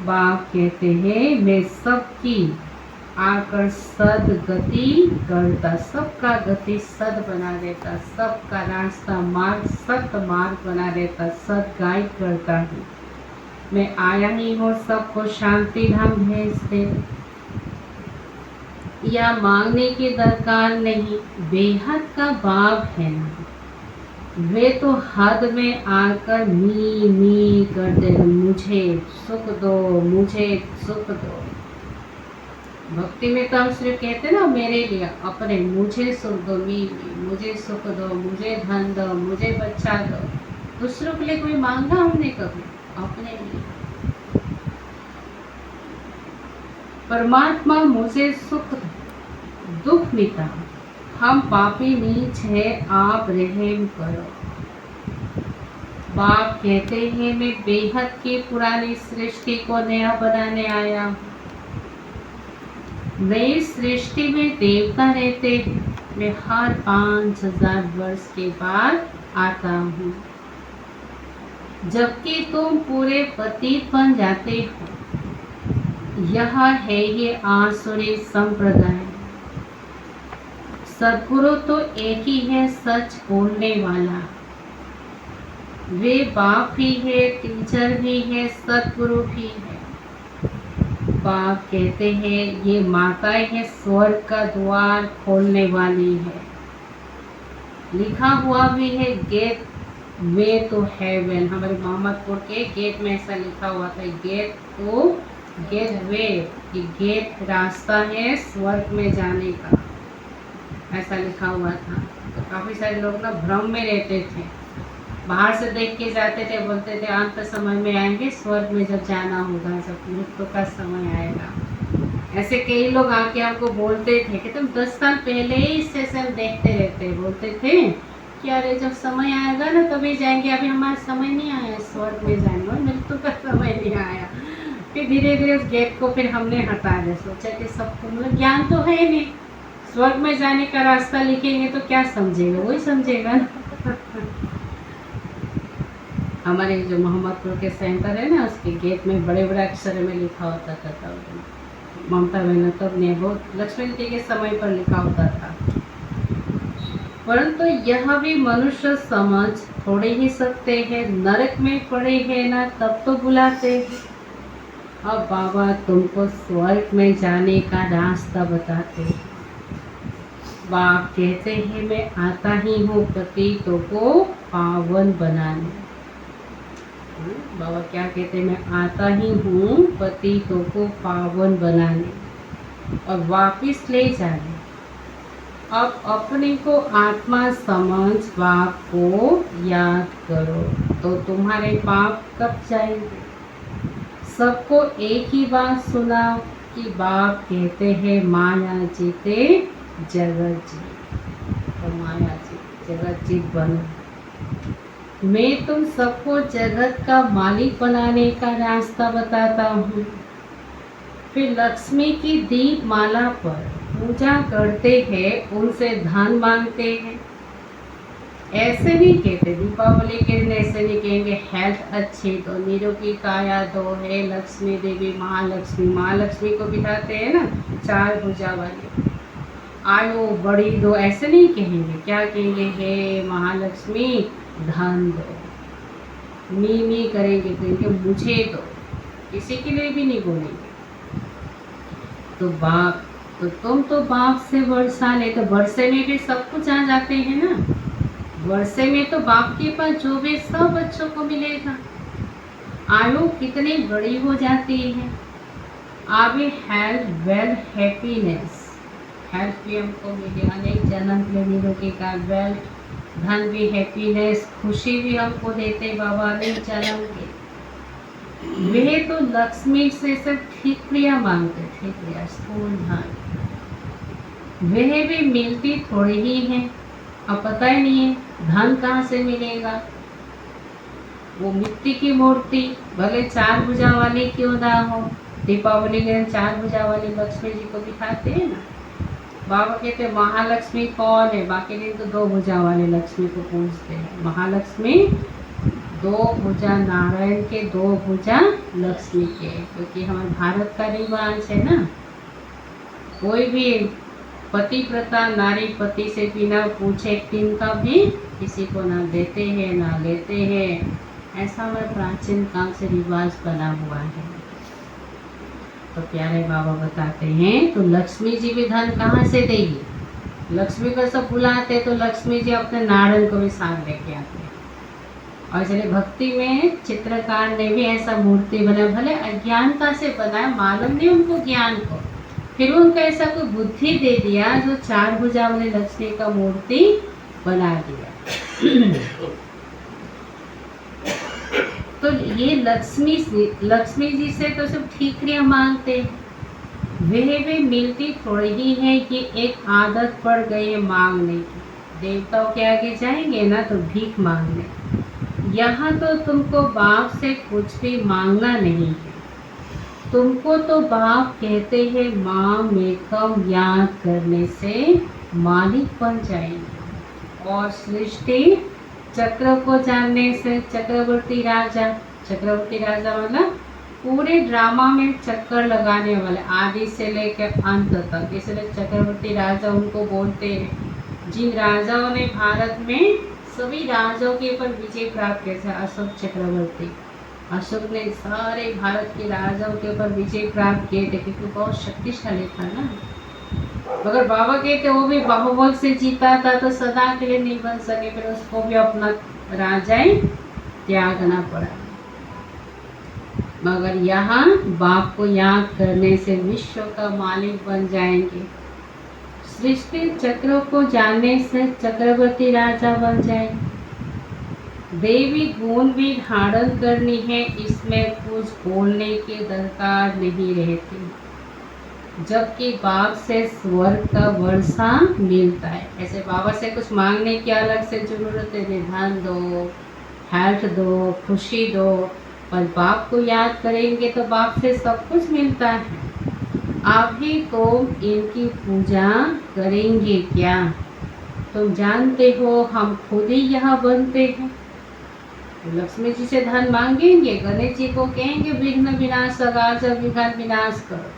बाप कहते हैं मैं सबकी आकर सदगति करता, सबका गति सद बना देता, सबका रास्ता मार्ग सत्य मार्ग बना देता, सद गाइड करता हूँ। मैं आया ही हूँ सबको शांति धाम भेज दे। या मांगने की दरकार नहीं, बेहद का बाप है ना, वे तो हद में आकर मी करते, मुझे सुख दो, मुझे सुख दो। भक्ति में तो हम सिर्फ कहते ना मेरे लिए, अपने मुझे सुख दो, मुझे सुख दो, मुझे धन दो, मुझे बच्चा दो। दूसरों के लिए कोई मांगा हमने कभी? अपने लिए। परमात्मा मुझे सुख दुख मिटा, हम पापी नीच है, आप रहम करो। बाप कहते हैं मैं बेहद की पुरानी सृष्टि को नया बनाने आया हूँ। नई सृष्टि में देवता रहते हैं, मैं हर 5000 वर्ष के बाद आता हूँ। जबकि तुम पूरे पतित बन जाते हो। यह है ये आसुरी संप्रदाय। सद्गुरु तो एक ही है, सच बोलने वाला। वे बाप भी है, टीचर भी है, सद्गुरु भी है। बाप कहते हैं ये माताएं है, स्वर्ग का द्वार खोलने वाली है। लिखा हुआ भी है गेट वे टू हेवन। हमारे मोहम्मदपुर के गेट में ऐसा लिखा हुआ था, गेट टू गेट वे, कि गेट रास्ता है स्वर्ग में जाने का, ऐसा लिखा हुआ था। तो काफ़ी सारे लोग ना भ्रम में रहते थे, बाहर से देख के जाते थे, बोलते थे अंत समय में आएंगे, स्वर्ग में जब जाना होगा, जब मृत्यु का समय आएगा। ऐसे कई लोग आके आपको बोलते थे कि तुम 10 साल पहले ही सेशन देखते रहते, बोलते थे कि अरे जब समय आएगा ना तभी जाएंगे, अभी हमारा समय नहीं आया स्वर्ग में जाने का, मृत्यु का समय नहीं आया। फिर धीरे धीरे उस गेट को फिर हमने हटा दिया, सोचा कि सबको मतलब ज्ञान तो है नहीं, स्वर्ग में जाने का रास्ता लिखेंगे तो क्या समझेगा, वही समझेगा ना। हमारे जो मोहम्मदपुर के सेंटर है ना, उसके गेट में बड़े बड़े अक्षर में लिखा होता था, तब ममता बनर्जी ने बहुत लक्ष्मण जी के समय पर लिखा होता था। परंतु यह भी मनुष्य समझ थोड़े ही सकते हैं, नरक में पड़े हैं ना तब तो बुलाते हैं। अब बाबा तुमको स्वर्ग में जाने का रास्ता बताते हैं। बाप कहते हैं मैं आता ही हूँ पतितों को पावन बनाने। बाबा क्या कहते हैं, मैं आता ही हूँ पतितों को पावन बनाने और वापिस ले जाने। अब अपने को आत्मा समझ बाप को याद करो तो तुम्हारे पाप कब जाएंगे। सबको एक ही बात सुनाओ कि बाप कहते हैं माया जीते जगत जी, तो माया जी जगत जी बनो। मैं तुम सबको जगत का मालिक बनाने का रास्ता बताता हूँ। फिर लक्ष्मी की दीप माला पर पूजा करते हैं, उनसे धन मांगते हैं। ऐसे नहीं कहते, दीपावली के दिन ऐसे नहीं कहेंगे हेल्थ अच्छी तो निरोगी काया दो है लक्ष्मी देवी महालक्ष्मी। महालक्ष्मी को बिठाते हैं ना 4 भुजा वाली, आयु बड़ी दो, ऐसे नहीं कहेंगे। क्या कहेंगे, हे महालक्ष्मी धन दो। मी करेंगे तो इनके मुझे दो, किसी के लिए भी नहीं बोलेंगे। तो बाप तो तुम तो बाप से वर्षा ले, तो वर्षे में भी सब कुछ आ जाते हैं ना। वर्षे में तो बाप के पास जो भी सब बच्चों को मिलेगा। आयु कितनी बड़ी हो जाती है। आगे हेल्थ वेल्थ हैप्पीनेस, हेल्थ भी हमको मिले, अनेक जन्म के निरोगी का वेल्थ धन भी, हैप्पीनेस, खुशी भी हमको देते बाबा अगले जन्म के। वे तो लक्ष्मी से सिर्फ ठीकरिया मांगते, ठीकरिया, स्थूल धन। वह भी मिलती थोड़ी ही है, अब पता ही नहीं है धन कहाँ से मिलेगा। वो मिट्टी की मूर्ति भले 4 भुजा वाली क्यों ना हो, दीपावली के दिन 4 भुजा वाली लक्ष्मी जी को दिखाते हैं ना। बाबा कहते हैं महालक्ष्मी कौन है, बाकी दिन तो 2 भुजा वाले लक्ष्मी को पूजते हैं। महालक्ष्मी 2 भुजा नारायण के, 2 भुजा लक्ष्मी के, क्योंकि हमारे भारत का रिवाज है ना। कोई भी पतिव्रता नारी पति से बिना पूछे तिनका भी किसी को ना देते हैं ना लेते हैं, ऐसा हमारे प्राचीन काल से रिवाज बना हुआ है। तो प्यारे बाबा बताते हैं तो लक्ष्मी जी भी धन कहाँ से देगी। लक्ष्मी को सब बुलाते तो लक्ष्मी जी अपने नारायण को भी साथ लेके आते हैं। और चलिए भक्ति में चित्रकार ने भी ऐसा मूर्ति बनाया, भले अज्ञानता से बनाया, मालूम नहीं उनको ज्ञान को, फिर उनको ऐसा कोई बुद्धि दे दिया जो 4 भुजा वाली लक्ष्मी का मूर्ति बना दिया। तो ये लक्ष्मी जी से तो सब ठीकरियाँ मांगते हैं। वह भी मिलती थोड़ी ही है, ये एक आदत पड़ गई है मांगने की। देवताओं के आगे जाएंगे ना तो भीख मांगने। यहाँ तो तुमको बाप से कुछ भी मांगना नहीं है। तुमको तो बाप कहते हैं माँ मेकम याद करने से मालिक बन जाएंगे, और सृष्टि चक्र को जानने से चक्रवर्ती राजा मतलब पूरे ड्रामा में चक्कर लगाने वाले, आदि से लेकर अंत तक, इसलिए चक्रवर्ती राजा उनको बोलते हैं। जिन राजाओं ने भारत में सभी राजाओं के ऊपर विजय प्राप्त किया, अशोक चक्रवर्ती, अशोक ने सारे भारत के राजाओं के ऊपर विजय प्राप्त किए थे, क्योंकि बहुत शक्तिशाली था ना। अगर बाबा कहते वो भी बाहुबल से जीता था तो सदा के लिए नहीं बन सके, फिर उसको भी अपना राजाएं त्यागना पड़ा। मगर यहाँ बाप को याद करने से विश्व का मालिक बन जाएंगे। सृष्टि चक्र को जानने से चक्रवर्ती राजा बन जाएंगे। देवी गुण भी धारण करनी है, इसमें कुछ बोलने की दरकार नहीं रहती, जबकि बाप से स्वर्ग का वर्षा मिलता है। ऐसे बाबा से कुछ मांगने की अलग से जरूरत है, धन दो, हेल्थ दो, खुशी दो, पर बाप को याद करेंगे तो बाप से सब कुछ मिलता है। अभी तो इनकी पूजा करेंगे क्या? तुम जानते हो हम खुद ही यहाँ बनते हैं। लक्ष्मी जी से धन मांगेंगे, गणेश जी को कहेंगे विघ्न विनाश अगाज विघ्न विनाश करो।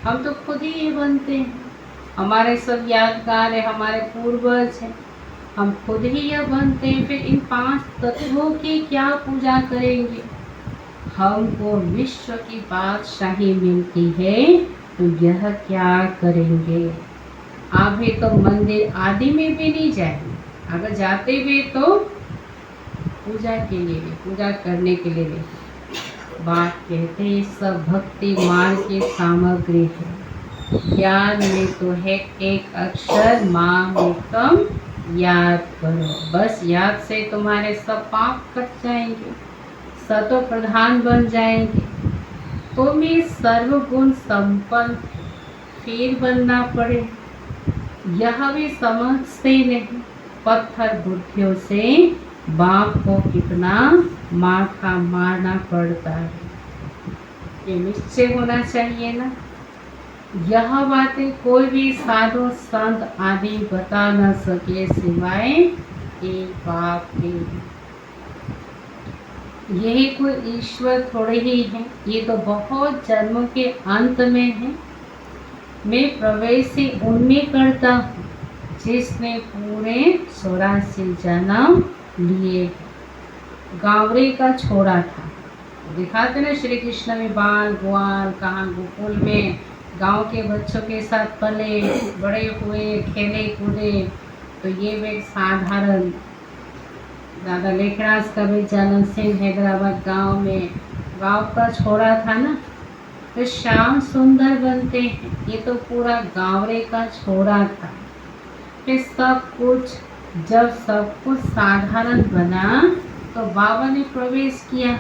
हम तो खुद ही ये बनते हैं, हमारे सब यादगार है, हमारे पूर्वज हैं, हम खुद ही यह बनते हैं। फिर इन 5 तत्वों की क्या पूजा करेंगे? हमको विश्व की बादशाही मिलती है तो यह क्या करेंगे? अभी तो मंदिर आदि में भी नहीं जाएंगे, अगर जाते भी तो पूजा के लिए, पूजा करने के लिए नहीं। बात कहते हैं सब भक्ति मार्ग की सामग्री है। ज्ञान में तो है एक अक्षर माँ एकम, याद करो, बस याद से तुम्हारे सब पाप कट जाएंगे, सतो प्रधान बन जाएंगे। तुम्हें सर्वगुण संपन्न फिर बनना पड़े, यह भी समझते नहीं। पत्थर बुद्धियों से बाप को कितना माथा मारना पड़ता है, ये निश्चय होना चाहिए ना। यह बातें कोई भी साधु संत आदि बता न सके सिवाय एक बाप के। यही कोई ईश्वर थोड़े ही है, ये तो बहुत जन्मों के अंत में है। मैं प्रवेश ही उनमें करता हूँ जिसने पूरे 84 जन्म लिए। गावरे का छोरा था, दिखाते ना श्री कृष्ण में बाल ग्वाल, कहाँ गोकुल में गांव के बच्चों के साथ पले बड़े हुए, खेले कूदे। तो ये भी एक साधारण दादा लेखराज का भी जन्म सिंह हैदराबाद गांव में, गांव का छोरा था ना। तो श्याम सुंदर बनते हैं, ये तो पूरा गावरे का छोरा था। फिर सब कुछ जब सब कुछ साधारण बना तो बाबा ने प्रवेश किया,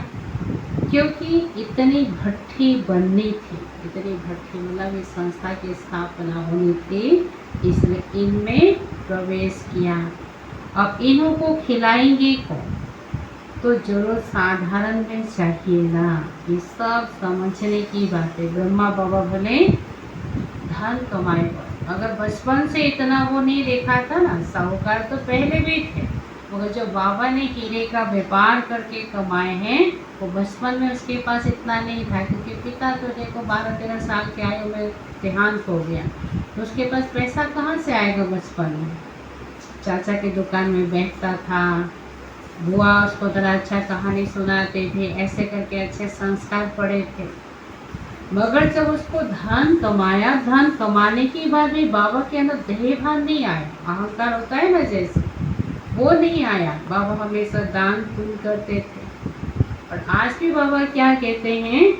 क्योंकि इतनी भट्ठी बननी थी, इतनी भट्ठी मतलब इस संस्था की स्थापना होनी थी, इसलिए इनमें प्रवेश किया। अब इन्हों को खिलाएंगे कौन, तो जरूर साधारण में चाहिए ना। ये सब समझने की बात है। ब्रह्मा बाबा बोले धन कमाए पर, अगर बचपन से इतना वो नहीं देखा था ना, साहूकार तो पहले भी थे, मगर जो बाबा ने हीरे का व्यापार करके कमाए हैं वो बचपन में उसके पास इतना नहीं था, क्योंकि पिता तो देखो 12-13 साल के आयु में देहांत हो गया, तो उसके पास पैसा कहाँ से आएगा बचपन में। चाचा की दुकान में बैठता था, बुआ उसको तरह अच्छा कहानी सुनाते थे, ऐसे करके अच्छे संस्कार पड़े थे। मगर जब उसको धन कमाया, धन कमाने के बाद भी बाबा के अंदर देहभान नहीं आया, अहंकार होता है ना जैसे, वो नहीं आया। बाबा हमेशा दान पुण्य करते थे, और आज भी बाबा क्या कहते हैं,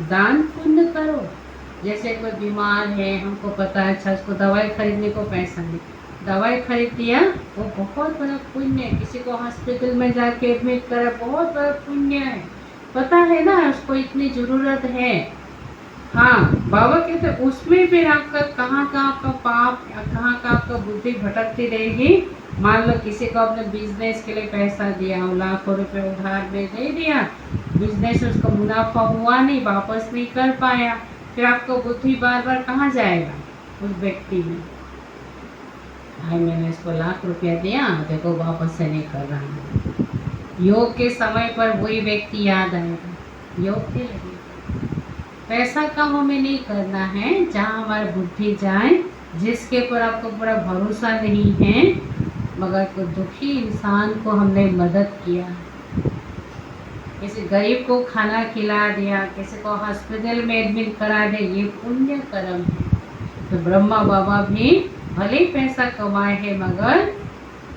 दान पुण्य करो। जैसे कोई बीमार है, हमको पता है अच्छा उसको दवाई खरीदने को पैसा नहीं, दवाई खरीद दिया, वो बहुत बड़ा पुण्य है। किसी को हॉस्पिटल में जाके एडमिट करा, बहुत बड़ा पुण्य है। पता है ना उसको इतनी ज़रूरत है। हाँ, बाबा कहते उसमें फिर आपका कहाँ का आपका पाप, कहाँ का आपका बुद्धि भटकती रहेगी। मान लो किसी को आपने बिजनेस के लिए पैसा दिया, लाखों रुपए उधार में दे दिया, बिजनेस में उसको मुनाफा हुआ नहीं, वापस नहीं कर पाया, फिर आपको बुद्धि बार बार कहाँ जाएगा उस व्यक्ति में, भाई मैंने इसको लाख रुपया दिया, देखो वापस से नहीं कर रहा हूँ। योग के समय पर वही व्यक्ति याद आएगा, योग के लिए पैसा काम हमें नहीं करना है। जहाँ हमारी बुद्धि जाए, जिसके ऊपर आपको पूरा भरोसा नहीं है, मगर कोई दुखी इंसान को हमने मदद किया, किसी गरीब को खाना खिला दिया, किसी को हॉस्पिटल में एडमिट करा दे, ये पुण्य कर्म है। तो ब्रह्मा बाबा भी भले पैसा कमाए हैं, मगर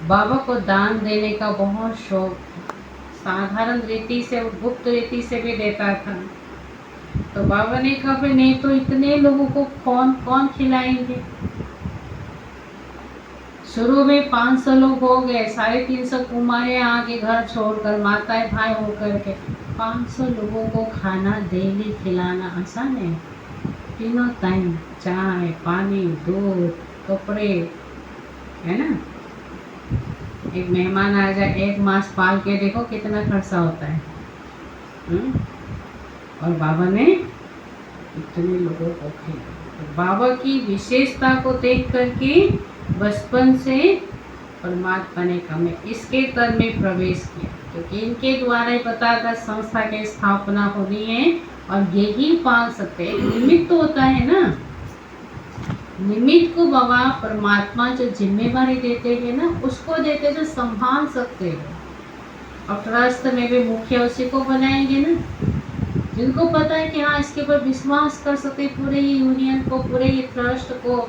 बाबा को दान देने का बहुत शौक था। साधारण रीति से, गुप्त रीति से भी देता था। तो बाबा ने कहा नहीं तो इतने लोगों को कौन कौन खिलाएंगे। शुरू में 500 लोग हो गए, 350 कुमारें आगे घर छोड़कर, माताएं भाई होकर के 500 लोगों को खाना डेली खिलाना आसान है। तीनों टाइम चाय पानी दूध कपड़े, है ना। एक मेहमान आ जाए, एक मास पाल के देखो कितना खर्चा होता है। और बाबा ने इतने लोगों को खिलाया। तो बाबा की विशेषता को देख करके बचपन से परमात्मा ने हमें इसके तन में प्रवेश किया, क्योंकि इनके द्वारा ही पता था संस्था की स्थापना होनी है, और यही पाल सकते हैं। निमित्त तो होता है ना, निमित्त को बाबा परमात्मा जो जिम्मेवारी देते हैं ना, उसको देते जो संभाल सकते हैं। और ट्रस्ट में भी मुखिया उसी को बनाएंगे ना, जिनको पता है कि हाँ इसके ऊपर विश्वास कर सके, पूरे ही यूनियन को, पूरे ही ट्रस्ट को,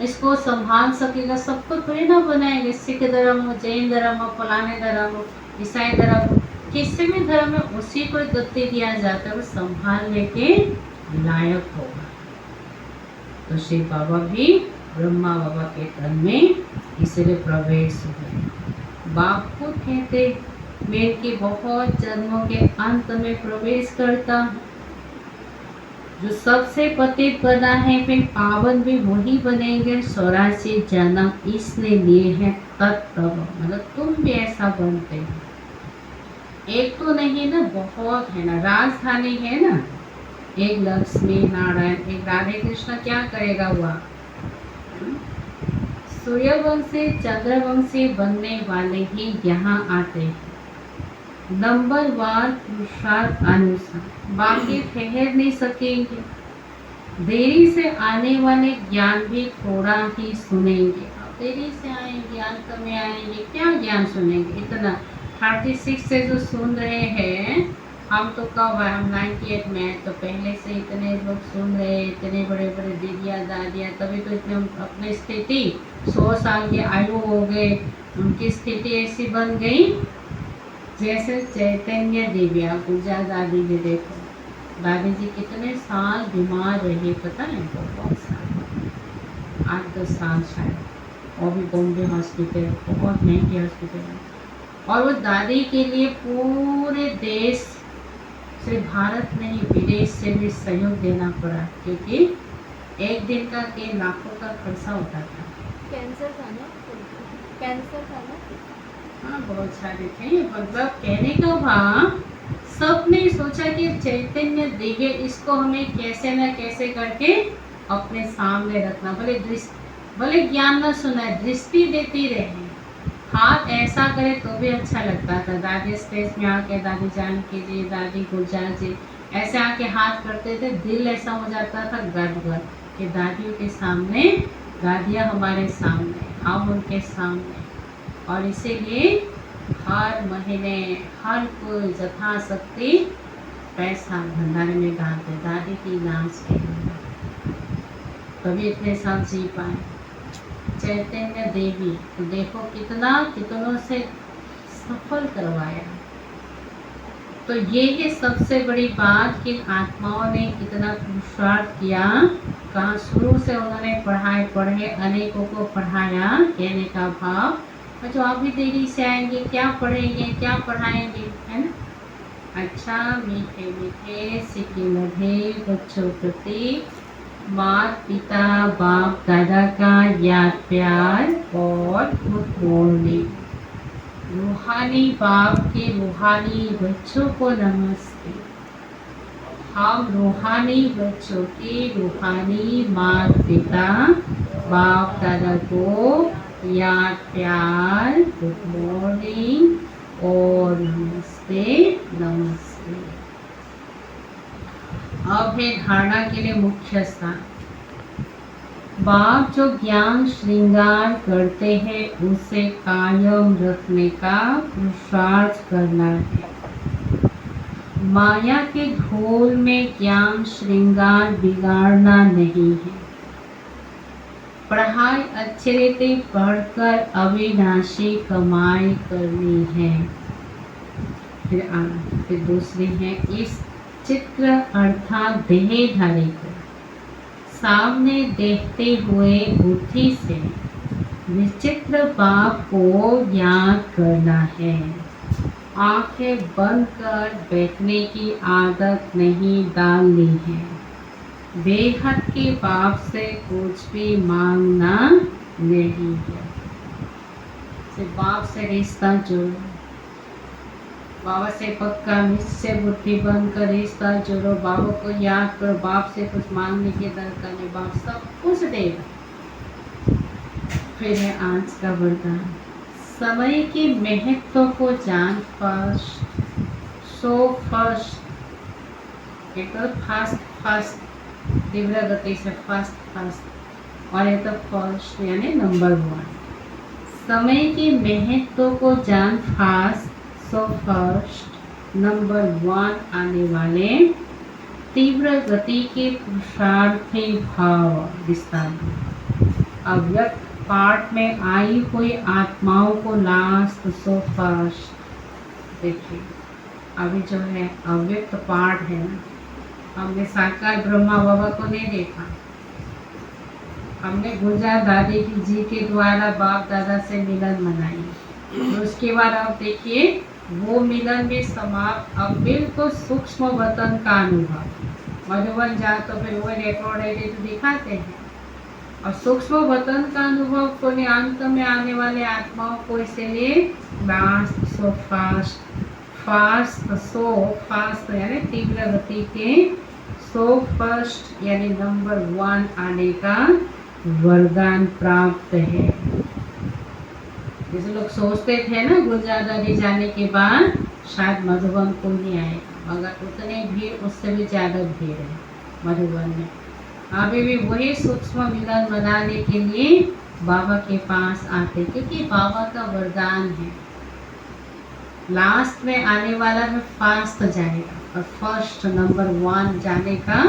इसको संभाल सकेगा। सबको थोड़ी ना बनाएंगे। सिख धर्म हो, जैन धर्म हो, फलाने धर्म हो, ईसाई धर्म हो, किसी भी धर्म में उसी को गति दिया जाता है, वो संभालने के लायक होगा। तो शिव बाबा भी ब्रह्मा बाबा के तन में इसलिए प्रवेश हुए। बाप खुद कहते मैं के बहुत जन्मों के अंत में प्रवेश करता हूँ। जो सबसे पतित बना है फिर पावन भी वही बनेंगे। 84 जन्म इसने लिए हैं तत्व, मतलब तुम भी ऐसा बनते हो। एक तो नहीं ना, बहुत है ना, राजधानी है ना, एक लक्ष्मी नारायण, एक राधे कृष्ण, क्या करेगा हुआ। सूर्यवंशी चंद्रवंशी बनने वाले ही यहाँ आते हैं, नंबरवार पुरुषार्थ अनुसार, बाकी ठहर नहीं सकेंगे। देरी से आने वाले ज्ञान भी थोड़ा ही सुनेंगे। देरी से आएंगे, अंत में आएंगे, क्या ज्ञान सुनेंगे। इतना 36 से जो सुन रहे हैं, हम तो कब है, हम 98 में, तो पहले से इतने लोग सुन रहे हैं, इतने बड़े बड़े दीदियाँ दादियाँ, तभी तो इतने अपनी स्थिति 100 साल की आयु हो गए, उनकी स्थिति ऐसी बन गई जैसे चैतन्य देवी। आप पूजा दादी जी देखो, दादी जी कितने साल बीमार रहे, पता है, बहुत साल, 8-10 साल शायद, वो भी बॉम्बे हॉस्पिटल, बहुत महंगी हॉस्पिटल है। और वो दादी के लिए पूरे देश से, भारत नहीं विदेश से भी सहयोग देना पड़ा, क्योंकि एक दिन का के लाखों का खर्चा होता था। कैंसर था ना? कैंसर था ना? हाँ, बहुत सारे थे। मतलब कहने का भाव, सबने सोचा कि चैतन्य दिव्य इसको हमें कैसे न कैसे करके अपने सामने रखना, भले ज्ञान न सुनाए, दृष्टि देती रहे, हाथ ऐसा करे तो भी अच्छा लगता था। दादी स्टेज में आके, दादी जानकी जी, दादी गुलजार जी ऐसे आके हाथ करते थे, दिल ऐसा हो जाता था गदगद कि दादियों के सामने, दादियाँ हमारे सामने, हम उनके सामने। और इसीलिए हर महीने हर कोई यथाशक्ति पैसा भंडारे में डालते दादी की इलाज के लिए, तभी इतने साल जी पाए। चैतन्य देवी तो देखो कितनों से सफल करवाया। तो ये है सबसे बड़ी बात कि आत्माओं ने कितना पुरुषार्थ किया। कहाँ शुरू से उन्होंने पढ़े, अनेकों को पढ़ाया, कहने का भाव। और जो अभी देरी से आएंगे, क्या पढ़ेंगे, क्या पढ़ाएंगे, है ना। अच्छा, मीठे मीठे सिक्के लगे बच्चों प्रति माता पिता बाप दादा का याद प्यार और गुड मॉर्निंग। रूहानी बाप के रूहानी बच्चों को नमस्ते। हम रूहानी बच्चों के रूहानी माता पिता बाप दादा को याद प्यार, गुड मॉर्निंग और नमस्ते नमस्ते। अब है धारणा के लिए मुख्य स्थान। बाप जो ज्ञान श्रृंगार करते हैं उसे कायम रखने का पुरुषार्थ करना है। माया के धूल में ज्ञान श्रृंगार बिगाड़ना नहीं है। पढ़ाई अच्छे रीति पढ़कर अविनाशी कमाई करनी है। फिर दूसरी है, इस चित्र अर्थात देहधारी को सामने देखते हुए बुद्धि से विचित्र बाप को याद करना है। आंखें बंद कर बैठने की आदत नहीं डालनी है। बेहद के बाप से कुछ भी मांगना नहीं है। सिर्फ बाप से रिश्ता जोड़ो, बाबा से पक्का निश्चय बुद्धि बंद कर रिश्ता जोड़ो, बाबा को याद करो, बाप से कुछ मांगने की दरकार नहीं, बाप सब कुछ देगा। फिर है आज का वरदान, समय के महत्व को जान फर्स्ट, सो फर्स्ट। एक तो फास्ट तीव्र गति से फास्ट, और एक तो फर्स्ट यानी नंबर 1। समय के महत्व को जान फास्ट, सो फर्स्ट, नंबर 1 आने वाले तीव्र गति के पुरुषार्थी भाव विस्तार। अव्यक्त पार्ट में आई हुई आत्माओं को लास्ट, सो फर्स्ट। देखिए अभी जो है अव्यक्त पार्ट है ना, हमने साकार ब्रह्मा बाबा को नहीं देखा, हमने गुलजार दादी जी के द्वारा बाप दादा से मिलन मनाई। उसके बाद आप देखिए वो मिलन भी समाप्त। अब बिल्कुल सूक्ष्म वतन का अनुभव, मधुबन जा तो फिर वो रिकॉर्ड तो दिखाते हैं। और सूक्ष्म वतन का अनुभव को अंत में आने वाले आत्माओं को इसलिए last, so fast, so fast यानी तीव्र गति के, सो फर्स्ट यानी नंबर 1 आने का वरदान प्राप्त है। जैसे लोग सोचते थे ना गुलजार दादी जाने के बाद शायद मधुबन को नहीं आएगा, मगर उतने भीड़, उससे भी ज़्यादा भीड़ है मधुबन में। अभी भी वही सूक्ष्म मिलन मनाने के लिए बाबा के पास आते, क्योंकि बाबा का वरदान है। लास्ट में आने वाला में फास्ट जाएगा और फर्स्ट नंबर 1 जाने का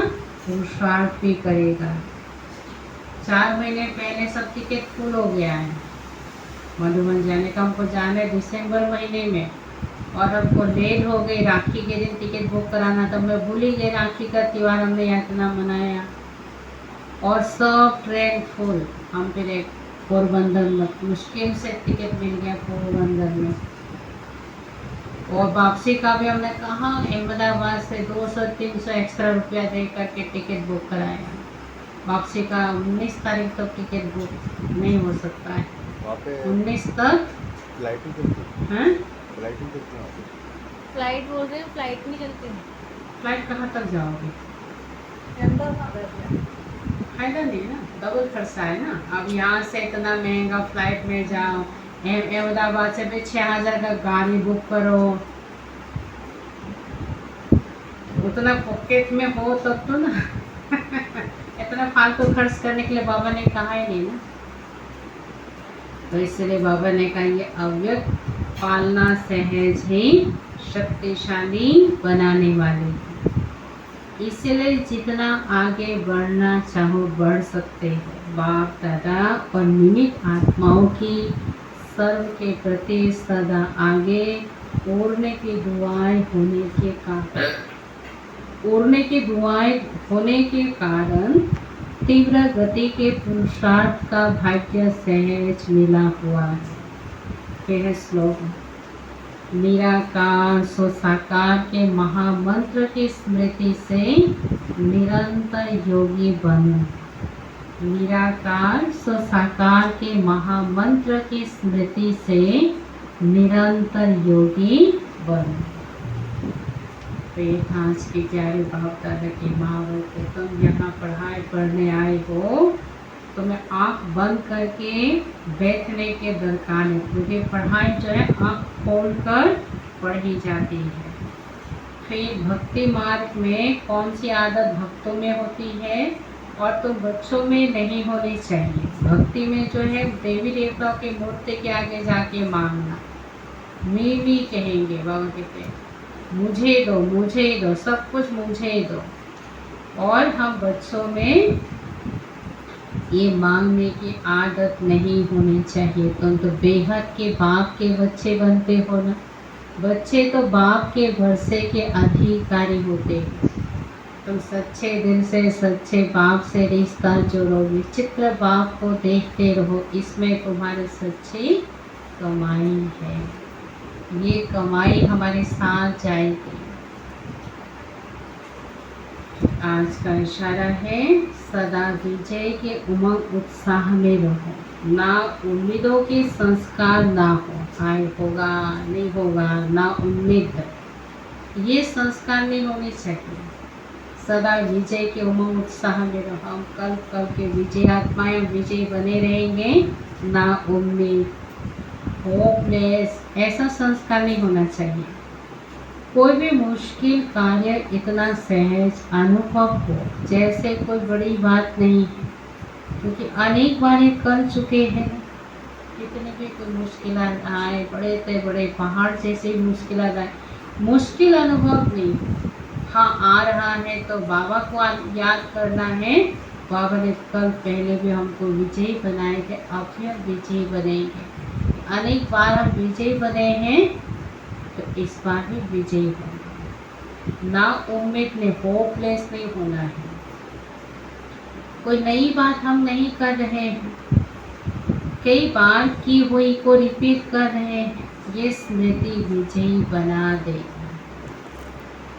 पुरुषार्थ भी करेगा। 4 महीने पहले सब टिकट फुल हो गया है मधुबन जाने का। हमको जाना है दिसंबर महीने में, और हमको लेट हो गई, राखी के दिन टिकट बुक कराना था, मैं भूल ही गई। राखी का त्यौहार हमने इतना मनाया और सब ट्रेन फुल। हम फिर एक पोरबंदर में मुश्किल से टिकट मिल गया पोरबंदर में। और वापसी का भी हमने कहा अहमदाबाद से 200-300 एक्स्ट्रा रुपया दे करके टिकट बुक कराया। वापसी का 19 तारीख तक टिकट बुक नहीं हो सकता है, वहाँ पे 19 तक। फ्लाइटिंग चलती हैं है, फ्लाइटिंग चलती है वहाँ पे। फ्लाइट बोल रहे हैं, फ्लाइट नहीं चलती है। फ्लाइट कहाँ तक जाओगे? अहमदाबाद फायदा नहीं ना, डबल खर्चा है ना। अब यहाँ से इतना महंगा फ्लाइट में जाओ, अहमदाबाद से भी 6,000 का गाड़ी बुक करो, उतना पॉकेट में हो तब तो ना। इतना फालतू खर्च करने के लिए बाबा ने कहा ही नहीं ना। तो इसलिए बाबा ने कहा ये अव्यक्त पालना सहज ही शक्तिशाली बनाने वाली है। इसलिए जितना आगे बढ़ना चाहो बढ़ सकते हो। बाप दादा और निमित्त आत्माओं की सर्व के प्रति सदा आगे उड़ने की दुआएं होने के कारण तीव्र गति के पुरुषार्थ का भाग्य सहज मिला हुआ है। यह श्लोक निराकार सो साकार के महामंत्र की स्मृति से निरंतर योगी बनो। निराकार सो साकार के महामंत्र की स्मृति से निरंतर योगी बनो। तो ये आज के प्यारे बाप दादा के महावत, तुम यहाँ पढ़ाई पढ़ने आए हो तो मैं आँख बंद करके बैठने के दरकार है, क्योंकि पढ़ाई जो है आँख खोल कर पढ़ी जाती है। फिर भक्ति मार्ग में कौन सी आदत भक्तों में होती है और तो बच्चों में नहीं होनी चाहिए। भक्ति में जो है देवी देवताओं के मूर्ति के आगे जाके मांगना, मी कहेंगे, बाबा कहते हैं मुझे दो सब कुछ मुझे दो। और हम बच्चों में ये मांगने की आदत नहीं होनी चाहिए। तुम तो बेहद के बाप के बच्चे बनते हो ना। बच्चे तो बाप के भरोसे के अधिकारी होते हैं। तुम सच्चे दिल से सच्चे बाप से रिश्ता जोड़ो, विचित्र बाप को देखते रहो, इसमें तुम्हारी सच्ची कमाई है। ये कमाई हमारे साथ जाएगी। आज का इशारा है सदा विजय के उमंग उत्साह में रहो, ना उम्मीदों के संस्कार ना हो, हाय होगा नहीं होगा ना उम्मीद, ये संस्कार नहीं होने चाहिए। सदा विजय के उमंग उत्साह में रहो। हम कल के विजय आत्माएं विजय बने रहेंगे, ना उम्मीद होपलेस, ऐसा संस्कार नहीं होना चाहिए। कोई भी मुश्किल कार्य इतना सहज अनुभव हो जैसे कोई बड़ी बात नहीं है, क्योंकि अनेक बार ये कर चुके हैं। कितनी भी कोई मुश्किल आए, बड़े से बड़े पहाड़ जैसे मुश्किल आए, मुश्किल अनुभव नहीं। हाँ आ रहा है तो बाबा को याद करना है। बाबा ने कल पहले भी हमको विजयी बनाए थे, अब भी हम विजयी बनेंगे। अनेक बार हम विजयी बने हैं तो इस बार भी विजयी होंगे। ना उम्मीद में होपलेस नहीं होना है। कोई नई बात हम नहीं कर रहे हैं, कई बार की हुई को रिपीट कर रहे हैं। ये स्मृति विजयी बना देगी,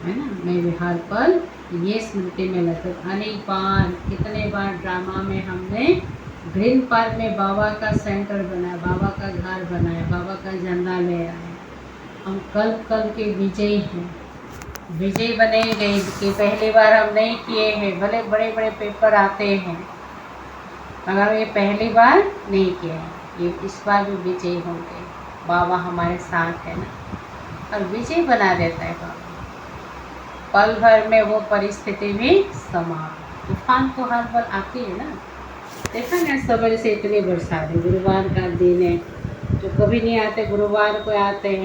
है ना। मैं भी हर पल ये स्मृति में लगता। अनेक बार कितने बार ड्रामा में हमने ग्रीन पार्क में बाबा का सेंटर बनाया, बाबा का घर बनाया, बाबा का झंडा ले आए। हम कल के विजयी हैं, विजयी बनेंगे। कि पहली बार हम नहीं किए हैं, भले बड़े बड़े पेपर आते हैं, अगर ये पहली बार नहीं किए हैं, ये इस बार भी विजयी होंगे। बाबा हमारे साथ है ना, और विजयी बना देता है बाबा। पल भर में वो परिस्थिति भी समाप्त। तूफान तो हर पल आती है ना। देखा ना, सवेरे से इतनी बरसात है, गुरुवार का दिन है, जो कभी नहीं आते गुरुवार को आते हैं।